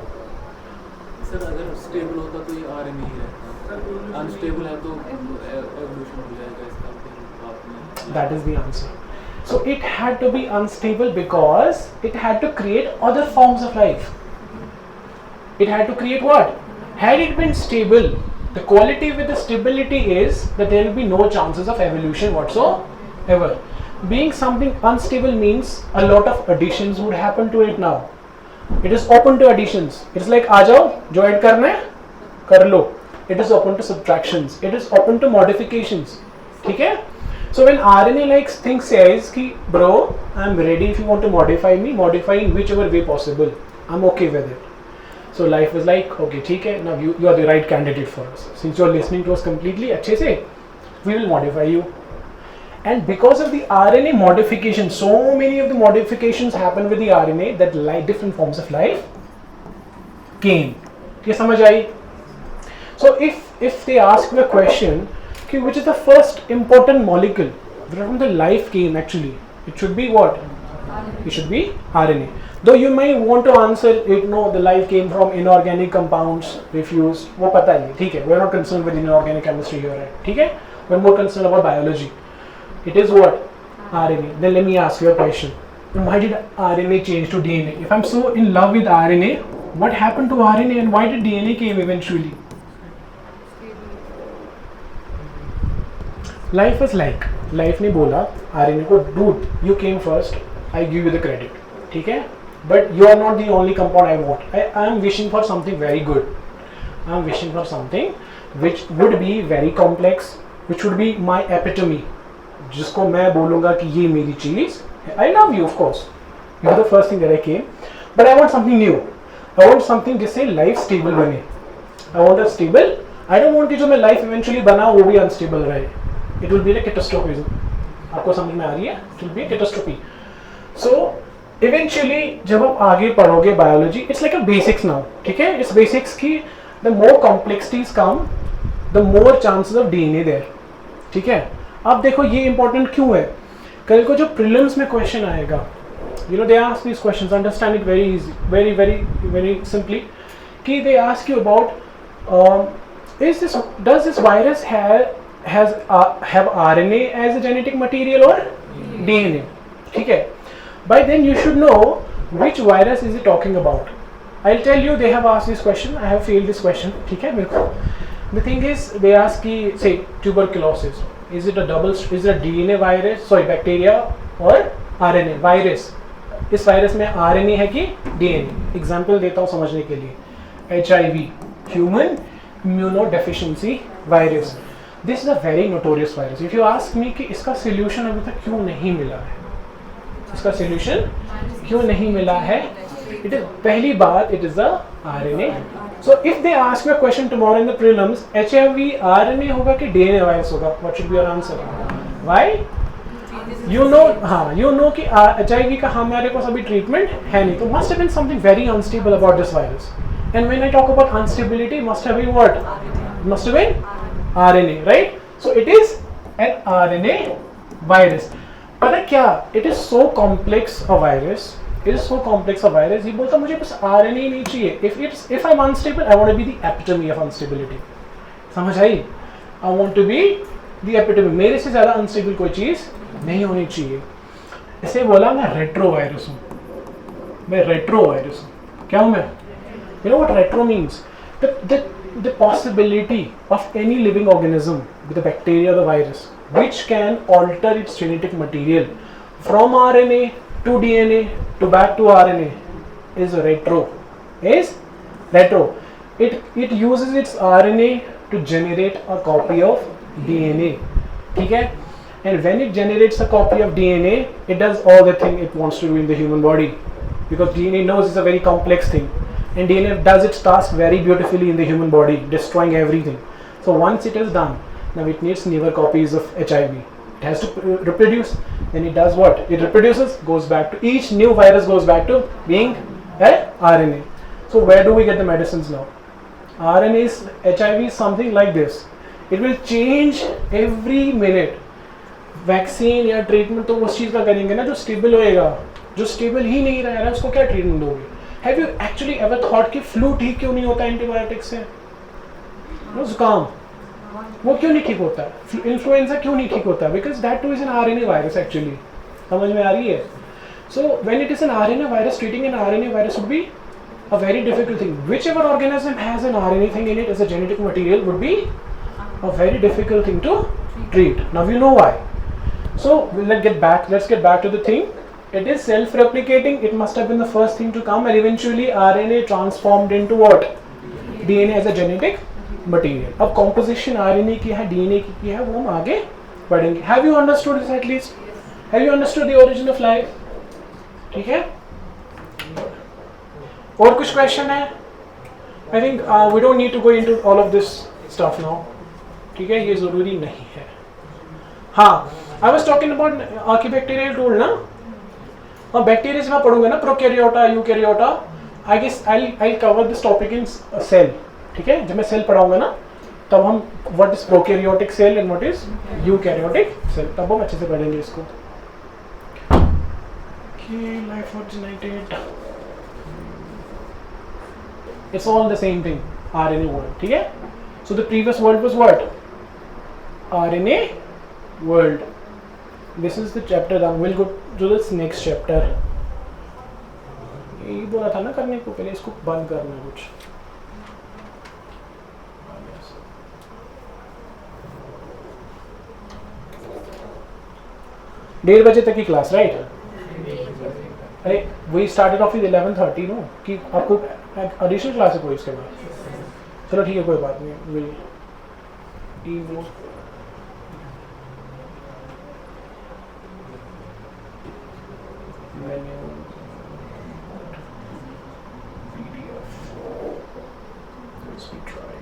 Sir अगर stable होता तो ये RNA ही रहता. Unstable है तो evolution हो जाएगा इसका. फिर That is the answer. So it had to be unstable because it had to create other forms of life. It had to create what? Had it been stable, the quality with the stability is that there will be no chances of evolution whatsoever. Being something unstable means a lot of additions would happen to it now. It is open to additions. It's like आ जाओ, जो add करना है कर लो. It is open to subtractions. It is open to modifications. ठीक है? So when RNA like thing says कि bro, I'm ready if you want to modify me, modify in whichever way possible. I'm okay with it. So life was like, okay, ठीक है, now you are the right candidate for us. Since you are listening to us completely अच्छे से, we will modify you. And because of the RNA modification, so many of the modifications happen with the RNA that different forms of life came. ये समझ आई? So if they ask the question, okay, which is the first important molecule from the life came actually, it should be what? It should be RNA. Though you may want to answer it, no, the life came from inorganic compounds, refused. वो पता ही है, ठीक है? We're not concerned with inorganic chemistry here, right? ठीक है? We're more concerned about biology. It is what? RNA. Then let me ask you a question. Why did RNA change to DNA? If I'm so in love with RNA, what happened to RNA and why did DNA came eventually? Life was like, life ने बोला RNA को, dude, you came first, I give you the credit, ठीक है? But you are not the only compound I want. I am wishing for something very good. I am wishing for something which would be very complex, which would be my epitome, जिसको मैं बोलूँगा कि ये मेरी चीज़, I love you of course, you are the first thing that I came, but I want something new, I want something जिससे life stable बने, I want a stable, I don't want कि जो मैं लाइफ इवेंचुअली बना वो भी unstable रहे, it will be a catastrophism. आपको समझ में आ रही है? It will be a catastrophe. So eventually जब आप आगे पढ़ोगे biology, it's like a basics now, ठीक है, इट्स बेसिक्स की the more complexities come the more chances of DNA there, ठीक है। अब देखो ये इंपॉर्टेंट क्यों है, कल को जो प्रीलिम्स में क्वेश्चन आएगा, you know they ask these questions, understand it very easy, very simply, कि they ask you about does this virus have RNA as a genetic material or DNA, ठीक है। By then you should know which virus is it talking about. I'll tell you, they have asked this question, I have failed this question, ठीक है मेरे को। The thing is they ask कि say tuberculosis, is it a DNA virus, sorry bacteria or RNA virus, इस virus में RNA है कि DNA. Example देता हूँ समझने के लिए, HIV, human immunodeficiency virus, this is a very notorious virus. If you ask मी कि इसका सोल्यूशन अभी तक क्यों नहीं मिला है, इसका सोल्यूशन क्यों नहीं मिला है, इट इज पहली बात, it is a RNA. So if they ask you a question tomorrow in the prelims, HIV RNA होगा कि डीएनए वायरस होगा, what should be your answer? Why? You know कि HIV का हमारे पास अभी ट्रीटमेंट है नहीं, तो must have been something very unstable about this virus. And when I talk about instability, must have been what? Must have been RNA, right? So it is an RNA virus. पता क्या? It is so complex a virus. It is so complex a virus. ये बोलता मुझे बस RNA नहीं चाहिए. If I'm unstable, I want to be the epitome of instability. समझ आई? I want to be the epitome. मेरे से ज़्यादा unstable कोई चीज़ नहीं होनी चाहिए। इसे बोला मैं रेट्रो वायरस हूँ, मैं रेट्रो वायरस हूँ। क्या हूँ मैं? You know what retro means? The possibility of any living organism, the bacteria, the virus, which can alter its genetic material from RNA to DNA to back to RNA is retro. It uses its RNA to generate a copy of DNA. ठीक है? And when it generates a copy of DNA, it does all the thing it wants to do in the human body, because DNA knows it's a very complex thing, and DNA does its task very beautifully in the human body, destroying everything. So once it is done, now it needs newer copies of HIV. It has to reproduce, then it does what? It reproduces, goes back to, each new virus goes back to being RNA. So where do we get the medicines now? RNA is, HIV is something like this. It will change every minute. Vaccine या treatment तो उस चीज़ का करेंगे ना जो stable होएगा, जो stable ही नहीं रह रहा है उसको क्या ट्रीटमेंट दोगे? Have you actually ever thought कि फ्लू ठीक क्यों नहीं होता एंटीबायोटिक से? जुकाम वो क्यों नहीं ठीक होता? इन्फ्लुएंजा क्यों नहीं ठीक होता? Because that too is an RNA virus actually. समझ में आ रही है? So when it is an RNA virus, treating an RNA virus would be a very difficult thing. Whichever organism has an RNA thing in it as a genetic material would be a very difficult thing to treat. Now you know why. So let's get back to the thing. It is self-replicating. It must have been the first thing to come, and eventually RNA transformed into what? DNA as a genetic material. अब composition RNA की है, DNA की है, वो हम आगे बढ़ेंगे. Have you understood this at least? Have you understood the origin of life? ठीक है? और कुछ question है? I think we don't need to go into all of this stuff now. ठीक है, ये ज़रूरी नहीं है. हाँ, I was talking about archibacterial tool ना, और बैक्टीरिया से मैं पढ़ूंगा ना, प्रोकैरियोटा, Eukaryota. I guess I'll cover this topic in cell. ठीक है, जब मैं सेल पढ़ाऊंगा ना तब हम what is prokaryotic cell and what is eukaryotic cell, तब हम अच्छे से पढ़ेंगे इसको. Okay, life originated. It's all the same thing, RNA world. ठीक है, so the previous world was what? RNA world. This is the chapter done. We'll go to this next chapter. यही बोला था ना करने को, पहले इसको बंद करना है कुछ. डेढ़ बजे तक की क्लास, राइट? अरे we started off with 11:30 no, कि आपको एडिशनल क्लास है कोई इसके बाद? चलो ठीक है, कोई बात नहीं, will evo menu PDF. Let's we try.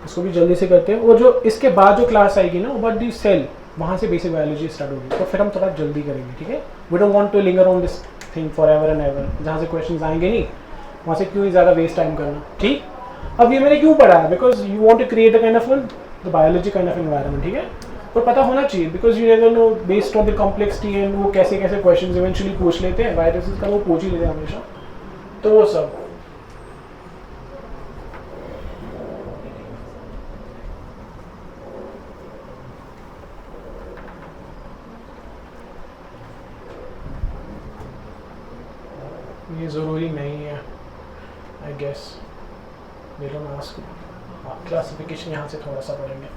इसको भी जल्दी से करते हैं। वो जो इसके बाद जो क्लास आएगी ना, बट दी सेल, वहाँ से बेसिक बायोलॉजी स्टार्ट होगी, तो फिर हम थोड़ा जल्दी करेंगे, ठीक है। We don't want to linger on this thing forever and ever, जहाँ से क्वेश्चंस आएंगे नहीं, वहाँ से क्यों ज़्यादा वेस्ट टाइम करना, ठीक। अब ये मैंने क्यों पढ़ा है, because you want to create a kind of the biology kind of environment, ठीक है। और पता होना चाहिए, because you never know based on the complexity and वो कैसे कैसे क्वेश्चन इवेंचुअली पूछ लेते हैं, वायरसेस का वो पूछ ही लेते हैं हमेशा, तो वो सब। ये ज़रूरी नहीं है, आई गेस मेरा मास्क क्लासिफिकेशन यहाँ से थोड़ा सा पढ़ेंगे।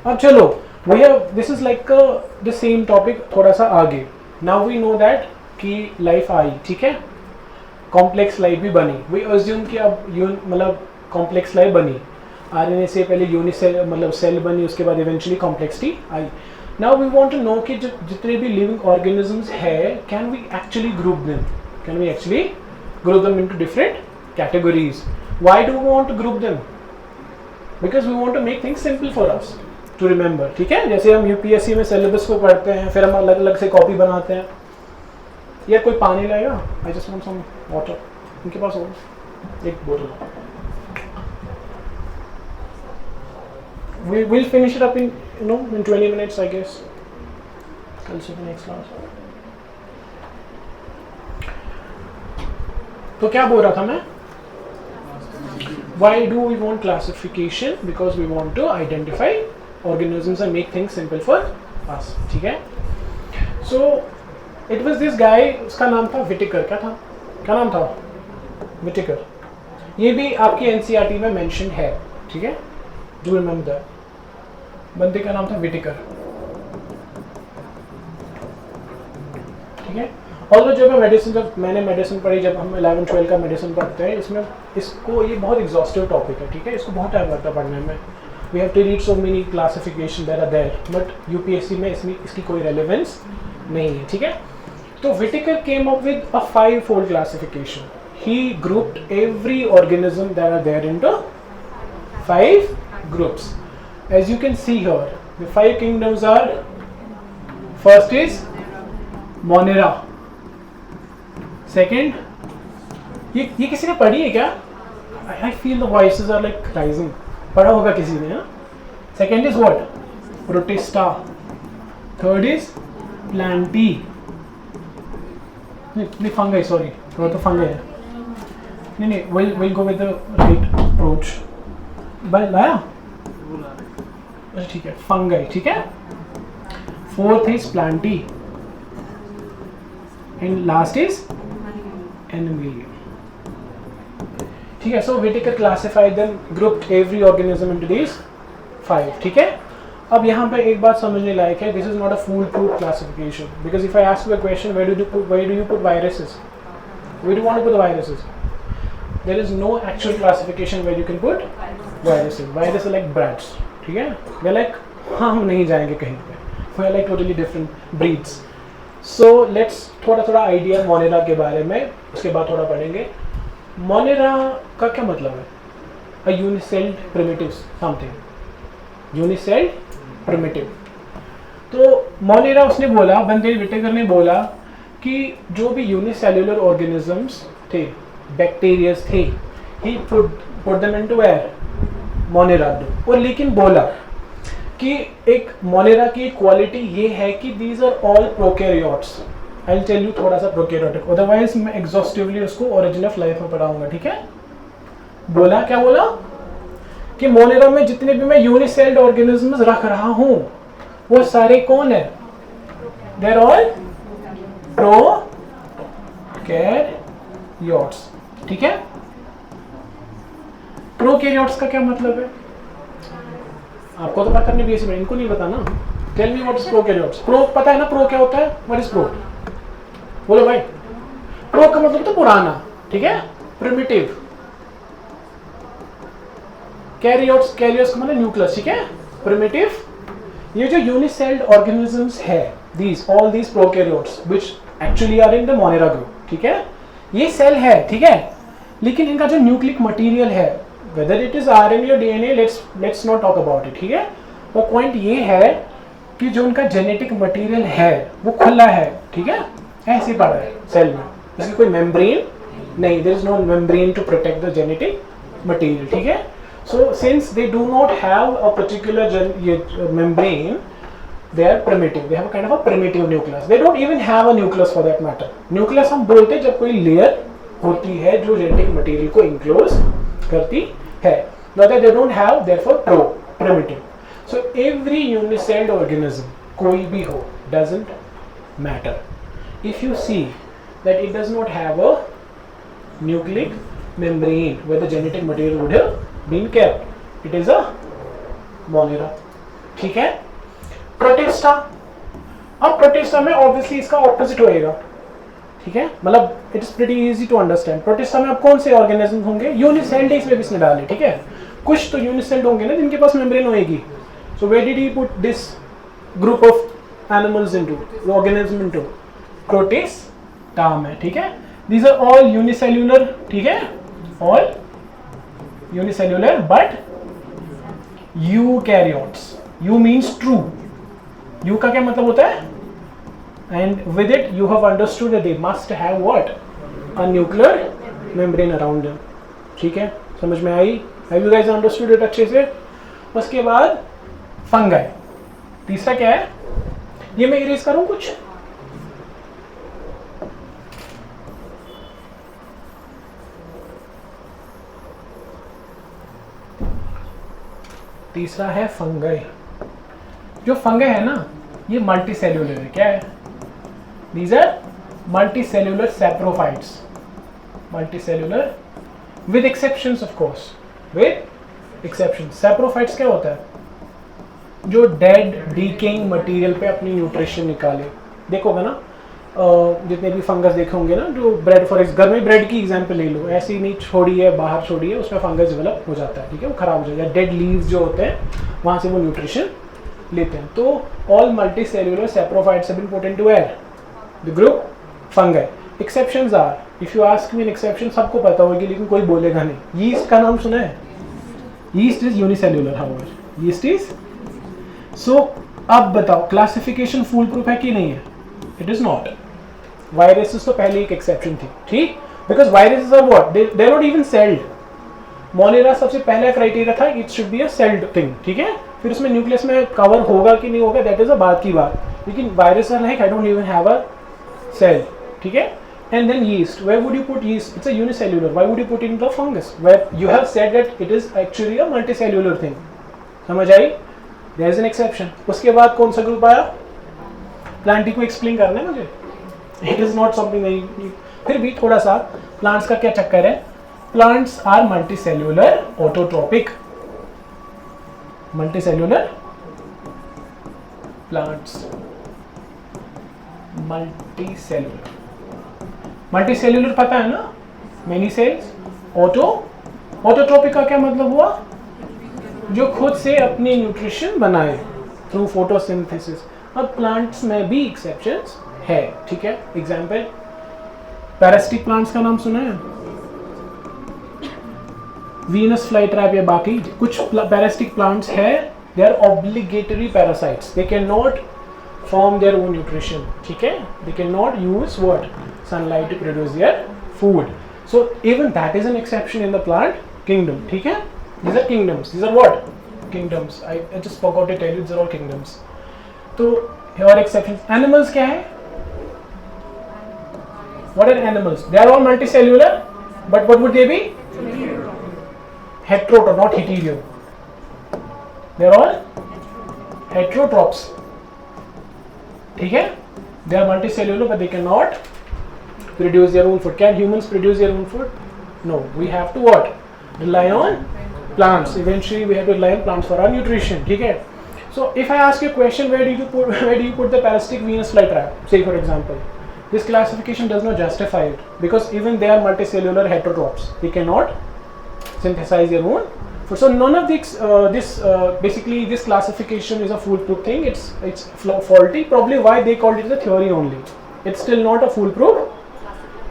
अब चलो, we have this is like the same topic थोड़ा सा आगे। नाउ वी नो दैट कि लाइफ आई, ठीक है, कॉम्प्लेक्स लाइफ भी बनी। वी अज्यूम कि अब मतलब कॉम्प्लेक्स लाइफ बनी, आरएनए से पहले यूनिसेल मतलब सेल बनी, उसके बाद इवेंचुअली कॉम्प्लेक्सिटी आई। Now we want to know कि जितने भी लिविंग ऑर्गेनिजम्स है, can we actually group them, can we actually group them into different categories? Why do we want to group them? Because we want to make things simple for us to remember, ठीक है। जैसे हम UPSC में syllabus को पढ़ते हैं, फिर हम अलग अलग से कॉपी बनाते हैं। यार कोई पानी लाएगा? I just want some water. उनके पास होगा एक बोतल। we will finish it up in in 20 minutes I guess. I'll see the next class. तो क्या बोल रहा था मैं? Why do we want classification? Because we want to identify organisms and make things simple for us, ठीक है। So it was this guy, उसका नाम था विटिकर। क्या नाम था? विटिकर। ये भी आपकी एनसीईआरटी में मेंशन है, ठीक है, डू रिमेंबर दैट। बंदे का नाम था विटिकर, ठीक है। और जब मैंने मेडिसिन पढ़ी, जब हम 11-12 का मेडिसिन पढ़ते हैं, इसमें इसको ये बहुत एग्जॉस्टिव टॉपिक है, ठीक है, इसको बहुत टाइम लगता है पढ़ने में। We have to read so many classification there are there, but UPSC में इसकी कोई रेलेवेंस नहीं है, ठीक है। तो Whittaker came up with a 5-fold classification. He grouped every organism that are there into 5 groups. As you can see here, the 5 kingdoms are, first is Monera, second, ये किसी ने पढ़ी है क्या? I feel the voices are like rising. पढ़ा होगा किसी ने, हाँ? Second is what? Protista. Third is Plantae. नहीं fungi, sorry, थोड़ा तो fungi है। नहीं, we'll go with the right approach. लाया? अच्छा ठीक है, फंगाई, ठीक है। Fourth is plantae and last is animalia, ठीक है। So Whittaker classified them, grouped every organism into these 5, ठीक है। अब यहाँ पे एक बात समझने लायक है, this is not a full proof classification, because if I ask you a question, where do you put viruses, we don't want to put viruses, there is no actual classification where you can put viruses. Virus like brats, ठीक है, वे like हम नहीं जाएंगे कहीं पे, वे like totally different breeds. So let's थोड़ा आइडिया मोनेरा के बारे में, उसके बाद थोड़ा पढ़ेंगे। मोनेरा का क्या मतलब है? अ यूनिसेल्ड प्रिमिटिव समथिंग, यूनिसेल्ड प्रिमिटिव। तो मोनेरा उसने बोला, बंदे विटिकर ने बोला कि जो भी यूनिसेल्युलर ऑर्गेनिजम्स थे, बैक्टीरियाज थे, he put them into where? Monera. और लेकिन बोला कि एक मोनेरा की क्वालिटी ये है कि these are all prokaryotes. I will tell you थोड़ा सा प्रोकैरियोटिक, अदरवाइज मैं एग्जॉस्टिवली उसको ओरिजिन ऑफ लाइफ में पढ़ाऊंगा, ठीक है। बोला क्या बोला कि मोनेरा में जितने भी मैं यूनिसेल्ड ऑर्गेनिजम्स रख रहा हूं, वो सारे कौन है? दे आर ऑल प्रोकैरियोट्स, ठीक है। प्रोकैरियोट्स का क्या मतलब है? आपको तो पता नहीं, बीएससी में, इनको नहीं पता ना। Tell me what is prokaryotes. Pro पता है ना, प्रो क्या होता है? What is pro? बोलो भाई। प्रो का मतलब तो पुराना, ठीक है, प्रिमिटिव। कैरियोट्स, कैरियोट्स का मतलब न्यूक्लियस, ठीक है, प्रिमिटिव। ये जो यूनिसेल्ड ऑर्गेनिजम्स है, these all these prokaryotes which actually are in the Monera group, ठीक है, ये सेल है, ठीक है, लेकिन इनका जो न्यूक्लिक मटेरियल है, वेदर इट इज आरएनए और DNA, let's not talk about it, ठीक है। वो पॉइंट ये है कि जो उनका जेनेटिक मटेरियल है वो खुला है, ठीक है, ऐसे पड़ा है सेल में, इसकी कोई मेम्ब्रेन नहीं, there is no membrane to protect the genetic material, ठीक है। So since they do not have a particular membrane, they are primitive. They have a kind of a primitive nucleus. They don't even have a nucleus for that matter. Nucleus हम बोलते हैं जब कोई layer होती है जो genetic material को enclose करती है. But they don't have, therefore primitive. So every unicelled organism, कोई भी हो, doesn't matter. If you see that it does not have a nucleic membrane where the genetic material would have been kept, it is a Monera, ठीक है। Protista, अब protista में obviously इसका opposite होएगा, ठीक है, मतलब it is pretty easy to understand. Protista में अब कौन से ऑर्गेनिज्म होंगे, यूनिसेल्ड इसमें इसने डाले, ठीक है, कुछ तो यूनिसेल्ड होंगे ना जिनके पास मेम्ब्रेन होएगी। So where did he put this group of animals into, organism into, Protista में, ठीक है। दीज आर ऑल यूनिसेल्युलर, ठीक है, all unicellular but eukaryotes. U means true. U का क्या मतलब होता है? And with it you have understood that they must have what? A nuclear membrane around them. ठीक है, समझ में आई? Have you guys understood it अच्छे से? उसके बाद फंगाई, तीसरा क्या है? ये मैं इरेज करूं कुछ? तीसरा है फंगाई। जो फंगाई है ना, ये मल्टी सेल्यूलर है, क्या है? These are multi cellular saprophytes, multi cellular with exceptions of course, with exception. Saprophytes क्या होता है? जो डेड डीकेइंग मटेरियल पे अपनी न्यूट्रिशन निकाले। देखोगे ना जितने भी फंगस देखे होंगे ना, जो ब्रेड फॉर घर में ब्रेड की एग्जांपल ले लो, ऐसी नहीं छोड़ी है, बाहर छोड़ी है, उसमें फंगस डेवलप हो जाता है, ठीक है, वो खराब हो जाता है। डेड लीव्स जो होते हैं वहाँ से वो न्यूट्रिशन लेते हैं। तो all multi cellular saprophytes have been put into where? The group fungi. Exceptions are, if you ask me an exception, सबको पता होगी लेकिन कोई बोलेगा नहीं। यीस्ट का नाम सुना है? Yeast is unicellular, however yeast is. सो अब बताओ क्लासिफिकेशन फुल प्रूफ है कि नहीं है? It is not. वायरसेस तो पहले एक एक्सेप्शन थी, ठीक, because viruses are what, they are not even celled. Monera सबसे पहला क्राइटेरिया था, it should be a celled thing, ठीक है, फिर उसमें न्यूक्लियस में कवर होगा कि नहीं होगा, दैट इज अ बात की बात। लेकिन virus are like I don't even have a cell, ठीक है। And then yeast, where would you put yeast? It's a unicellular. Why would you put it in the fungus? Where you have said that it is actually a multicellular thing. समझ आई? There is an exception. उसके बाद कौन सा group आया? Plantae को explain करना है मुझे। It is not something that फिर भी थोड़ा सा प्लांट्स का क्या चक्कर है? Plants are multicellular autotrophic. Multicellular plants. Multicellular. Multicellular पता है ना, मेनी सेल्स। ऑटोट्रोपिक का क्या मतलब हुआ? जो खुद से अपनी न्यूट्रिशन बनाए थ्रू फोटोसिंथेसिस। अब प्लांट्स में भी एक्सेप्शंस है, ठीक है। एग्जांपल, पैरासिटिक प्लांट्स का नाम सुना है? वीनस फ्लाई ट्रैप या बाकी कुछ पैरासिटिक प्लांट्स है, they are obligatory parasites, they can not form their own nutrition, ठीक है, they cannot use what? Sunlight to produce their food. So even that is an exception in the plant kingdom, ठीक है। These are kingdoms. These are what? Kingdoms. I just forgot to tell you, these are all kingdoms. तो here are exceptions. Animals क्या है? What are animals? They are all multicellular, but what would they be? Heterotroph, not hetero. They are all heterotrophs. ठीक है, they are multicellular but they cannot produce their own food. Can humans produce their own food? No, we have to what? Rely on plants. Eventually we have to rely on plants for our nutrition, ठीक है। So if I ask you a question, where do you put the parasitic Venus flytrap, say for example, This classification does not justify it because even they are multicellular heterotrophs. They cannot synthesize their own food. So none of basically this classification is a foolproof thing. It's faulty. Probably why they called it the theory only. It's still not a foolproof.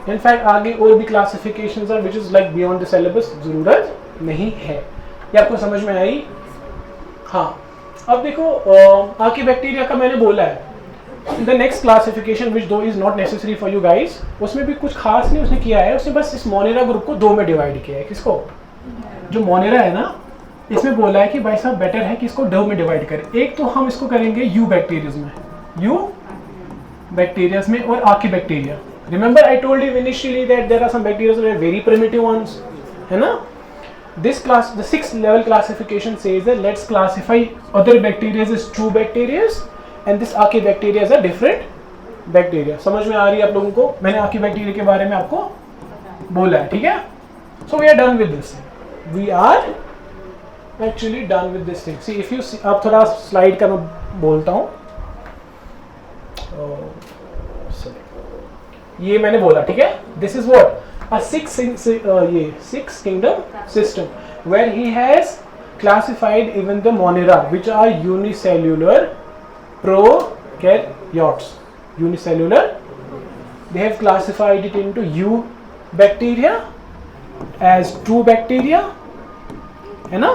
In fact, आगे और भी classifications are which is like beyond the syllabus. ज़रूरत नहीं है. ये आपको समझ में आई? हाँ. अब देखो आके बैक्टीरिया का मैंने बोला है. The next classification which though is not necessary for you guys, उसमें भी कुछ खास नहीं उसने किया है. उसने बस इस मोनेरा ग्रुप को 2 में डिवाइड किया है. किसको? जो मोनेरा है ना, इसमें बोला है कि भाई साहब बेटर है कि इसको 2 में डिवाइड करें. एक तो हम इसको करेंगे यू बैक्टीरियाज में, यू बैक्टीरियाज में और आके bacteria. Remember I told you initially that there are some bacteria that are very primitive ones, है ना? This class, the 6th level classification says that let's classify other bacteria as true bacteria and this archaebacteria as a different bacteria. समझ में आ रही है आप लोगों को? मैंने archaebacteria के बारे में आपको बोला है, ठीक है? So we are done with this. We are actually done with this thing. See if you see, आप थोड़ा slide का मैं बोलता हूँ. ये मैंने बोला, ठीक है? This is what a six kingdom system where he has classified even the Monera, which are unicellular prokaryotes. Unicellular. They have classified it into U bacteria as true bacteria, है ना?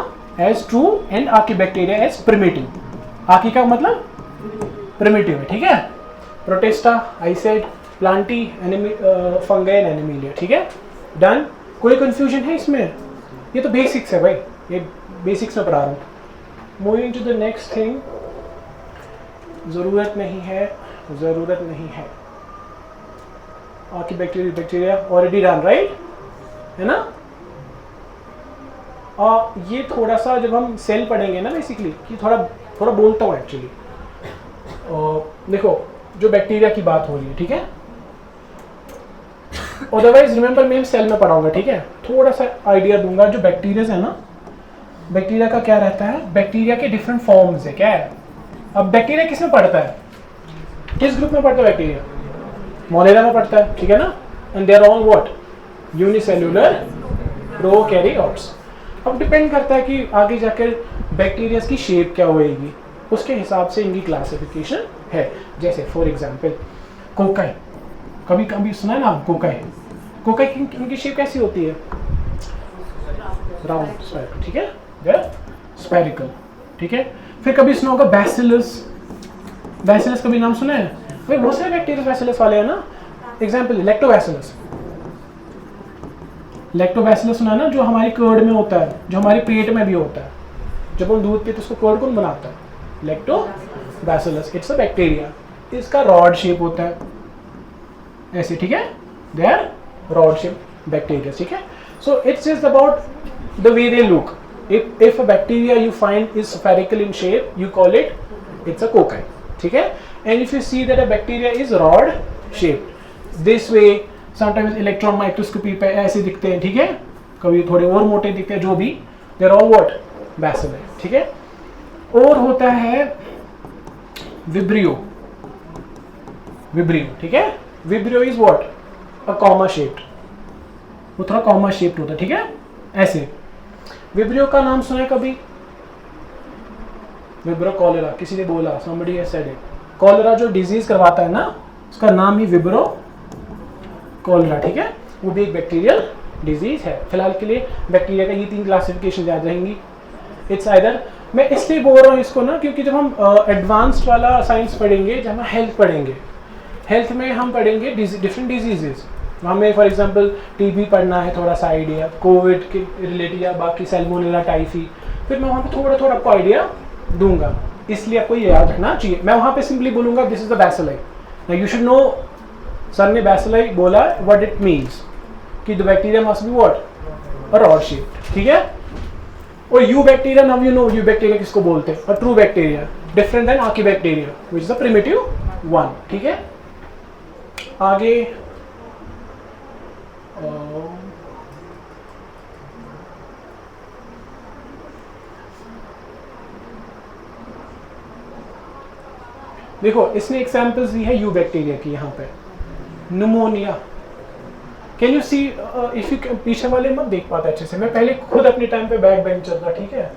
As true and archaebacteria as primitive. आकी का मतलब primitive है, ठीक है? Protista, I said, Plantae, fungi and animalia, ठीक है? Done. कोई confusion है इसमें? ये तो basics है भाई, ये basics में पढ़ा रहा हूँ. Moving to the next thing. ज़रूरत नहीं है. Archaebacteria already done, right? है ना? ये थोड़ा सा जब हम सेल पढ़ेंगे ना बेसिकली, कि थोड़ा बोलता हूँ एक्चुअली. देखो जो बैक्टीरिया की बात हो रही है, ठीक है? अदरवाइज रिमेंबर मैं सेल में पढ़ाऊंगा, ठीक है? थोड़ा सा आइडिया दूंगा. जो बैक्टीरिया है ना, बैक्टीरिया का क्या रहता है? बैक्टीरिया के डिफरेंट फॉर्म्स है. क्या है? अब बैक्टीरिया किस में पढ़ता है? किस ग्रुप में पढ़ता है बैक्टीरिया? मोनेरा में पढ़ता है, ठीक है ना? And they are all what? Unicellular prokaryotes. अब डिपेंड करता है कि आगे जाकर बैक्टीरिया की शेप क्या होएगी, उसके हिसाब से इनकी क्लासिफिकेशन है. जैसे फॉर एग्जांपल कोकाई, कभी सुना है ना आप? कोकाई की इनकी शेप कैसी होती है? राउंड, स्फेरिकल, ठीक है? दे स्फेरिकल, ठीक है? फिर कभी सुना होगा बैसिलस कभी नाम सुना है? भाई बहुत सारे बैक्टीरिया बैसिलस वाले हैं ना. एग्जांपल लैक्टोबैसिलस सुना है ना, जो हमारी कर्ड में होता है, जो हमारे पेट में भी होता है. जब हम दूध पीते उसको कर्ड कौन बनाता है? लैक्टोबैसिलस. It's a bacteria. इसका रॉड शेप होता है ऐसे, ठीक है? They are rod shape bacteria, ठीक है? So it's just about the way they look. If a bacteria you find is spherical in shape, you call it's a cocci, ठीक है? And if you see that a bacteria is rod shaped this way, sometimes electron microscopy पे ऐसे दिखते हैं, ठीक है? कभी थोड़े और मोटे दिखते हैं, जो भी, they are all what? bacilli, ठीक है? और होता है विब्रियो, ठीक है? Vibrio is what? A comma shaped. वो थोड़ा कॉमा शेप्ड होता है, ठीक है? ऐसे. विब्रियो का नाम सुना है कभी? विब्रो कॉलेरा, किसी ने बोला, somebody has said it. Cholera जो डिजीज करवाता है ना, उसका नाम ही विब्रो कॉलेरा, ठीक है? वो भी एक बैक्टीरियल डिजीज है. फिलहाल के लिए बैक्टीरिया का ये 3 क्लासिफिकेशन याद रहेंगी. इट्स आइदर, मैं इसलिए बोल रहा हूँ इसको ना, क्योंकि जब हम एडवांस्ड वाला साइंस पढ़ेंगे, जब हम हेल्थ पढ़ेंगे, हेल्थ में हम पढ़ेंगे डिफरेंट डिजीजेस. हमें फॉर एग्जांपल टीबी पढ़ना है, थोड़ा सा आइडिया कोविड के रिलेटेड या बाकी सैल्मोनेला टाइफी, फिर मैं वहाँ पे थोड़ा आपको आइडिया दूंगा. इसलिए आपको ये याद रखना चाहिए. मैं वहाँ पे सिंपली बोलूँगा this is the bacilli. Now you should know, sir ने बैसिलाई बोला, व्हाट इट मीन्स कि the bacteria must be what? A rod shape, ठीक है? और eubacteria, now you know eubacteria किसको बोलते हैं? A true bacteria, different than archaebacteria which is the primitive one, ठीक है? आगे देखो इसने एग्जांपल्स दी है यू बैक्टीरिया की. यहाँ पे pneumonia. Can you see, if you पीछे वाले मत देख पाते अच्छे से, मैं पहले खुद अपने टाइम पे बैक बेंचर था, ठीक है,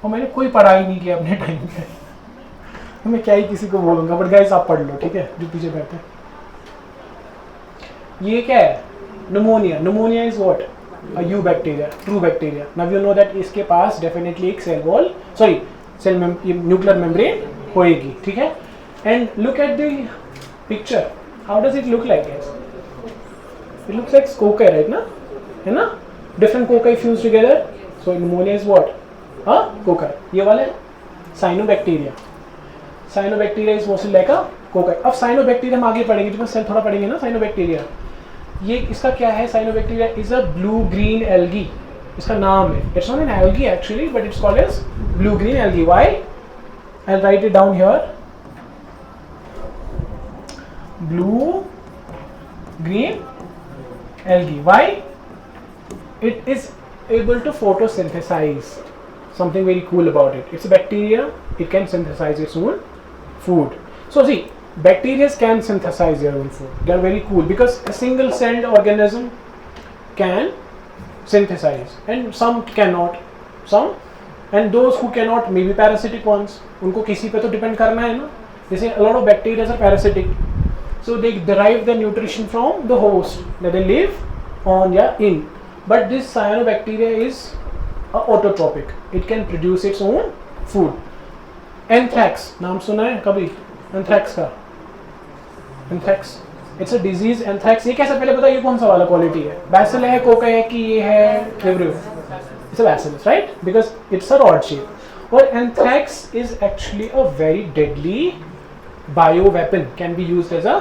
और मैंने कोई पढ़ाई नहीं किया अपने टाइम पे, तो मैं क्या ही किसी को बोलूँगा, बट गाइस आप पढ़ लो, ठीक है, जो पीछे बैठे हैं। ये क्या है? Pneumonia. Pneumonia is what? A eubacteria, true bacteria. Now you know that इसके पास डेफिनेटली एक cell wall, sorry cell nuclear membrane होएगी, ठीक है। And look at the picture, how does it look like? It looks like cocci, right? ना, है ना? Different cocci fused together. So pneumonia is what? हाँ, cocci. ये वाले cyanobacteria. Cyanobacteria is mostly like a cocci. अब cyanobacteria हम आगे पढ़ेंगे, जब सेल थोड़ा पढ़ेंगे ना cyanobacteria. ये इसका क्या है? Cyanobacteria is a blue-green algae. इसका नाम है. It's not an algae actually, but it's called as blue-green algae. Why? I'll write it down here. Blue-green algae. Why? It is able to photosynthesize. Something very cool about it. It's a bacteria. It can synthesize its own food. So see, bacteria can synthesize their own food. They are very cool because a single-celled organism can synthesize, and some cannot. Some, and those who cannot, maybe parasitic ones. उनको किसी पे तो depend करना है ना. जैसे a lot of bacteria are parasitic. So they derive their nutrition from the host that they live on या in. But this cyanobacteria is a autotrophic. It can produce its own food. Anthrax, नाम सुना है कभी? Anthrax का? Anthrax. It's a disease. Anthrax. ये कैसे पहले बताइए कौन सा वाला क्वालिटी है? Bacillus है, cocci है कि ये है Vibrio? It's a bacillus, right? Because it's a rod shape. और anthrax is actually a very deadly bioweapon, can be used as a,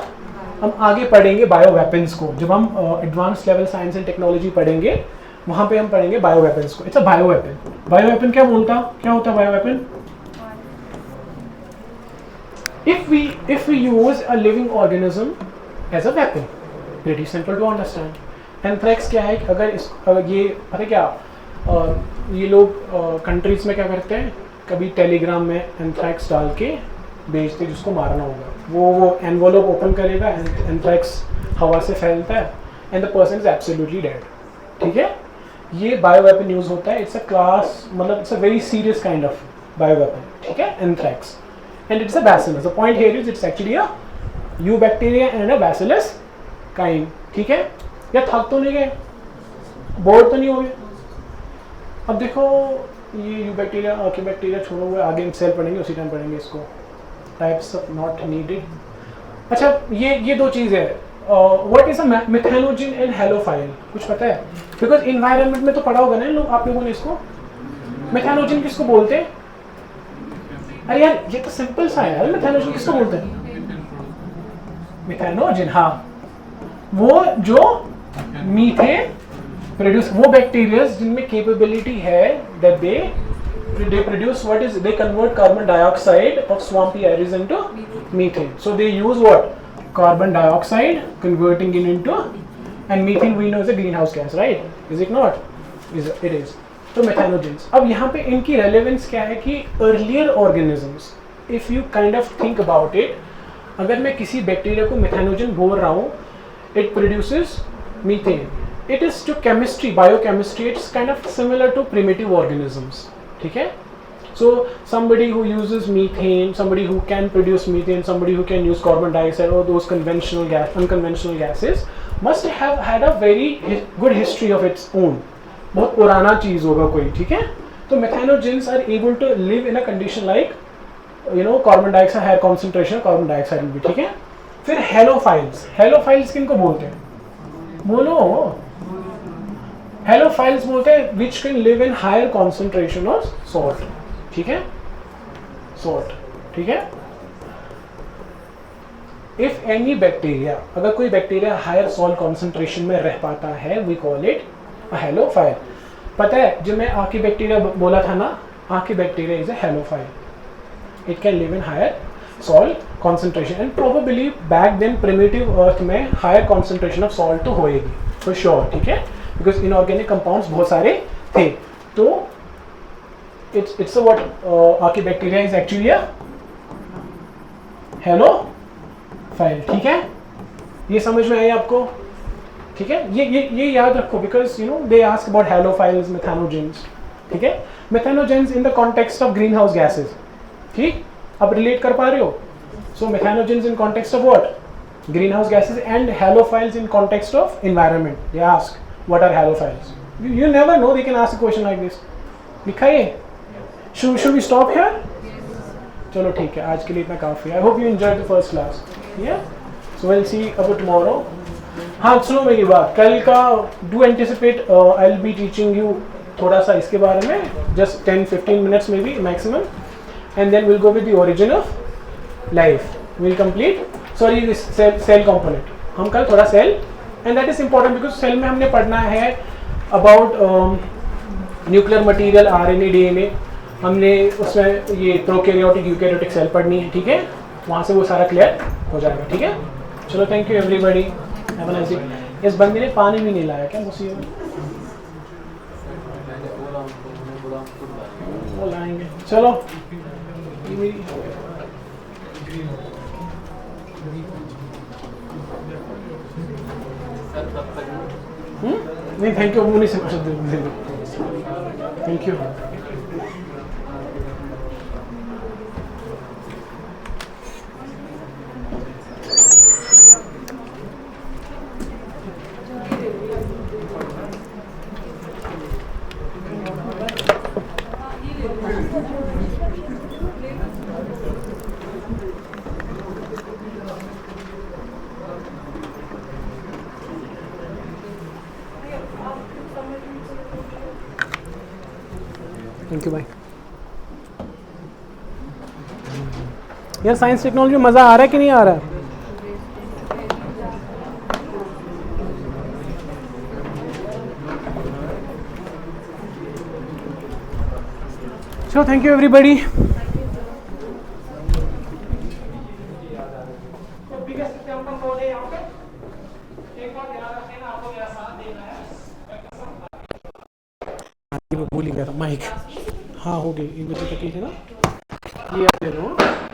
हम आगे पढ़ेंगे बायोवेपन्स को, जब हम advance level science and technology पढ़ेंगे वहाँ पे हम पढ़ेंगे बायोवेपन्स को. It's a bioweapon. बायोवेपन क्या होता है bioweapon? if we use a living organism as a weapon, pretty simple to understand. Anthrax क्या है? अगर ये पता क्या, ये लोग कंट्रीज में क्या करते हैं, कभी टेलीग्राम में एंथ्रैक्स डाल के भेजते जिसको मारना होगा, वो एनवलप ओपन करेगा, एंथ्रैक्स हवा से फैलता है and the person is absolutely dead. ठीक है, ये बायोवेपन यूज होता है. इट्स अ क्लास, मतलब it's a very serious kind of bioweapon. ठीक है, anthrax, and it's a bacillus. The point here is it's actually a you bacteria and a bacillus kind. ठीक है, या थक तो नहीं गए, बोर तो नहीं हो गए? अब देखो ये यू बैक्टीरिया, आर्की बैक्टीरिया छोड़ो, हुए आगे सेल पढ़ेंगे, उसी टाइम पढ़ेंगे इसको. Types of not needed. अच्छा, ये दो चीज़ है. What is a methanogen and halophile, कुछ पता है? बिकॉज इन्वायरमेंट में तो पढ़ा होगा ना लोग, आप लोगों ने इसको. मिथेनोजिन किसको बोलते हैं? अरे यार ये तो सिंपल सा है यार. मिथेनोजिन किसको बोलते हैं? मिथेनोजिन, हाँ, वो जो मीथेन प्रोड्यूस, वो बैक्टीरियाज जिनमें कैपेबिलिटी है that they produce what is, they convert carbon dioxide of swampy areas into methane. So they use what? Carbon dioxide, converting it into, and methane we know is a greenhouse gas, right? Is it not? It is. So methanogens. अब यहाँ पे इनकी relevance क्या है कि earlier organisms, if you kind of think about it, अगर मैं किसी बैक्टीरिया को मिथेनोजन बोल रहा हूँ, it produces methane. It is to chemistry, biochemistry, it's kind of similar to primitive organisms. ठीक है, so somebody who uses methane, somebody who can produce methane, somebody who can use carbon dioxide or those unconventional gases must have had a very good history of its own. बहुत पुराना चीज होगा कोई. ठीक है, तो methanogens are able to live in a condition like, you know, carbon dioxide, higher concentration of carbon dioxide will be. ठीक है, फिर हेलोफाइल्स किनको बोलते हैं? बोलो. हेलोफाइल्स बोलते हैं which can live in higher concentration of salt. ठीक है, सॉल्ट. ठीक है, इफ एनी बैक्टीरिया, अगर कोई बैक्टीरिया हायर सॉल्ट कॉन्सेंट्रेशन में रह पाता है, we call it a halophile. पता है जो मैं आर्की बैक्टीरिया बोला था ना, archaebacteria is a halophile. It can live in higher salt concentration, and probably back then primitive earth में हायर कॉन्सेंट्रेशन ऑफ सॉल्ट तो होएगी फॉर श्योर. ठीक है, बिकॉज इनऑर्गेनिक कंपाउंड्स बहुत सारे थे. तो it's what Archie bacteria is actually a halophile. ठीक है, ये समझ में आई आपको? ठीक है, ये याद रखो, because you know they ask about halophiles, methanogens. ठीक है, methanogens in the context of greenhouse gases. ठीक, अब रिलेट कर पा रहे हो? So methanogens in context of what? greenhouse gases, and halophiles in context of environment. They ask what are halophiles. You never know, they can ask a question like this. लिखा है? Should we stop here? चलो ठीक है, आज के लिए इतना काफ़ी. I hope you enjoyed the first class. Yeah. So we'll see about tomorrow. हाँ सुनो मेरी बात, कल का do anticipate I'll be teaching you थोड़ा सा इसके बारे में, just 10-15 minutes maybe maximum, and then we'll go with the origin of life. We'll complete. Sorry this cell component. हम कल थोड़ा cell, and that is important because cell में हमने पढ़ना है about nuclear material, RNA, DNA. हमने उसमें ये प्रोकैरियोटिक यूकैरियोटिक सेल पढ़नी है. ठीक है, वहाँ से वो सारा क्लियर हो जाएगा. ठीक है, चलो thank you everybody, have a nice day. इस बंदे ने पानी भी नहीं लाया क्या मुझे? वो लाएंगे. चलो नहीं थैंक यू, वो नहीं समझ सकते. Thank you. थैंक यू भाई. यार साइंस टेक्नोलॉजी में मज़ा आ रहा है कि नहीं आ रहा है? चलो थैंक यू एवरीबॉडी. भूल ही गया था माइक. हाँ हो गई, 1 बजे तक ही थे ना. ये दे दो.